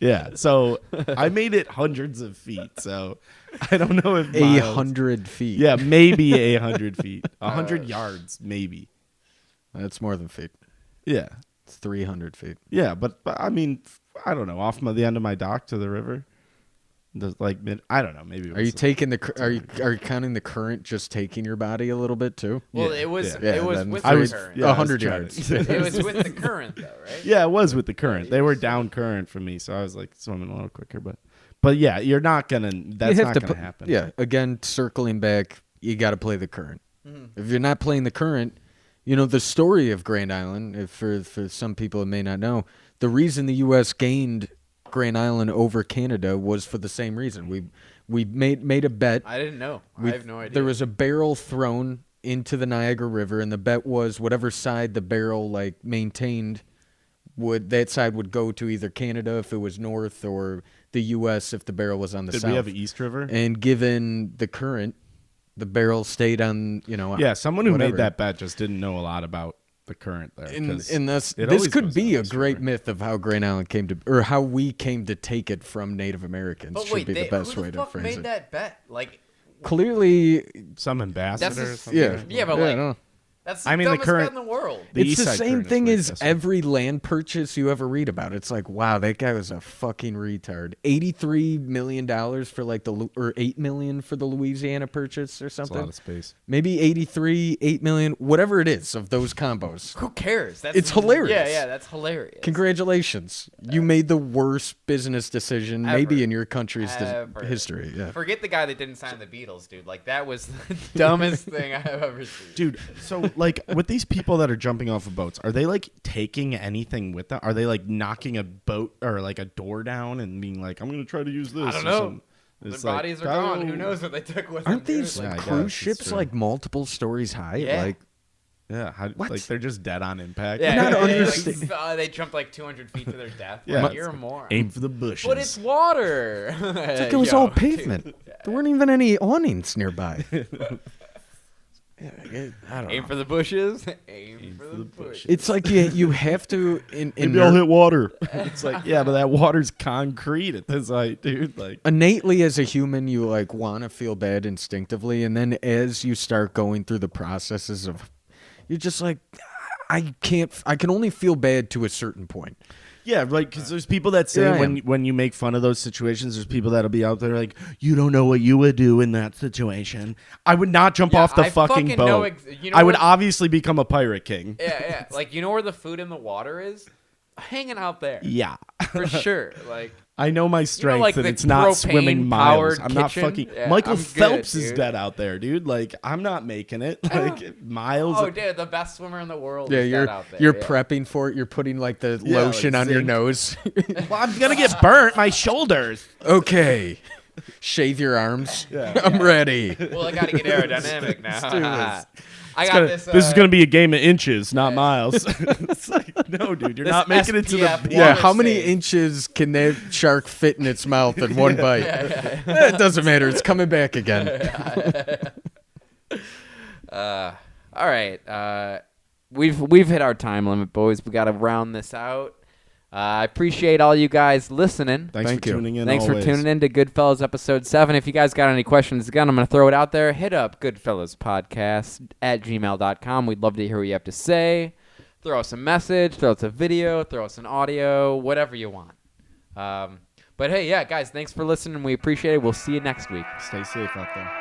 Yeah, so I made it hundreds of feet. So I don't know if 100 feet. Yeah, maybe 100 feet, 100 yards, maybe. That's more than feet. Yeah, It's 300 feet. yeah, but I mean, I don't know, off the end of my dock to the river. There's like I don't know, maybe. It Are you was- taking are you counting the current just taking your body a little bit too? Well, Yeah, it was yeah. it was then with I the was current. yeah, I was 100 trying yards. to- It was with the current though, right? Yeah, it was with the current. you They were were down current for me, so I was like swimming a little quicker. But yeah, you're not gonna. That's You not have gonna to happen. Yeah, again, circling back, you got to play the current. Mm-hmm. If you're not playing the current, the story of Grand Island, if for some people that may not know, the reason the U.S. gained Grand Island over Canada was for the same reason. We made a bet. I didn't know. I We- have no idea. There was a barrel thrown into the Niagara River, and the bet was whatever side the barrel maintained, that side would go to either Canada if it was north or the U.S. if the barrel was on the Did south. we have an East River? And given the current, the barrel stayed on. Yeah, someone who whatever. made that bet just didn't know a lot about the current there. And 'cause this it this always could goes be down a East great River. myth of how Grand Island came to, or how we came to take it from Native Americans. But should wait, be the best who way the to fuck phrase made it. that bet? Like, Clearly, Some ambassador. That's or just- something. yeah, yeah, but I like, know. that's the I mean, the dumbest current- bet in the world. The It's East the Side same current is thing way as faster. every land purchase you ever read about. It's like, wow, that guy was a fucking retard. $83 million for like or $8 million for the Louisiana purchase or It's a something. lot of space. Maybe 83, 8 million, whatever it is of those combos. Who cares? That's, It's hilarious. Yeah, that's hilarious. Congratulations. You made the worst business decision maybe Ever. in your country's Ever. history. Yeah. Forget the guy that didn't sign the Beatles, dude. Like that was the dumbest thing I've ever seen. Dude, so So, like, with these people that are jumping off of boats, are they like taking anything with them? Are they like knocking a boat or like a door down and being like, "I'm gonna try to use this"? I don't or know. something? Their It's like, bodies are gone. Who knows what they took with Aren't them? dude? these Yeah, I guess, cruise it's ships true. like multiple stories high? Yeah. Like, Yeah, What? like they're just dead on impact. Yeah, not yeah, understand- they jumped like 200 feet to their death. Yeah. Like, you're more. Aim for the bushes. But it's water. it's like it was all pavement. There weren't even any awnings nearby. I don't Aim know. for the bushes. Aim for the bushes. It's like you have to. Maybe I'll hit water. It's like, yeah, but that water's concrete at this height, dude. Like, innately as a human, you like want to feel bad instinctively, and then as you start going through the processes of, you're just like, I can only feel bad to a certain point. yeah, right. Because there's people that say Here I when you make fun of those situations, there's people that'll be out there like, you don't know what you would do in that situation. I would not jump Yeah, off the I fucking fucking boat. know you know I would where- obviously become a pirate king. Yeah. Like, you know where the food in the water is? Hanging out there. Yeah. For sure. Like, I know my strength, like and the it's not swimming miles. propane-powered I'm not kitchen? fucking. Yeah, Michael I'm good, Phelps is dude. dead out there, dude. Like, I'm not making it. Like, miles. oh, dude, the best swimmer in the world Yeah, is you're dead out there. you're yeah. prepping for it. You're putting like the Yeah, lotion like on your zinc. nose. Well, I'm gonna get burnt. My shoulders. Okay, shave your arms. Yeah. I'm ready. Well, I got to get aerodynamic now. Let's do this. I got this. This is gonna be a game of inches, not miles. It's like, no, dude, you're This not making it to the SPF beach. Yeah, water how many save. inches can that shark fit in its mouth in one bite? It doesn't matter. It's coming back again. All right. We've hit our time limit, boys. We got to round this out. I appreciate all you guys listening. Thanks Thank for you. tuning in. Thanks always. for tuning in to Goodfellows episode 7. If you guys got any questions, again, I'm going to throw it out there. Hit up goodfellowspodcast@gmail.com. We'd love to hear what you have to say. Throw us a message, throw us a video, throw us an audio, whatever you want. But hey, yeah, guys, thanks for listening. We appreciate it. We'll see you next week. Stay safe out there.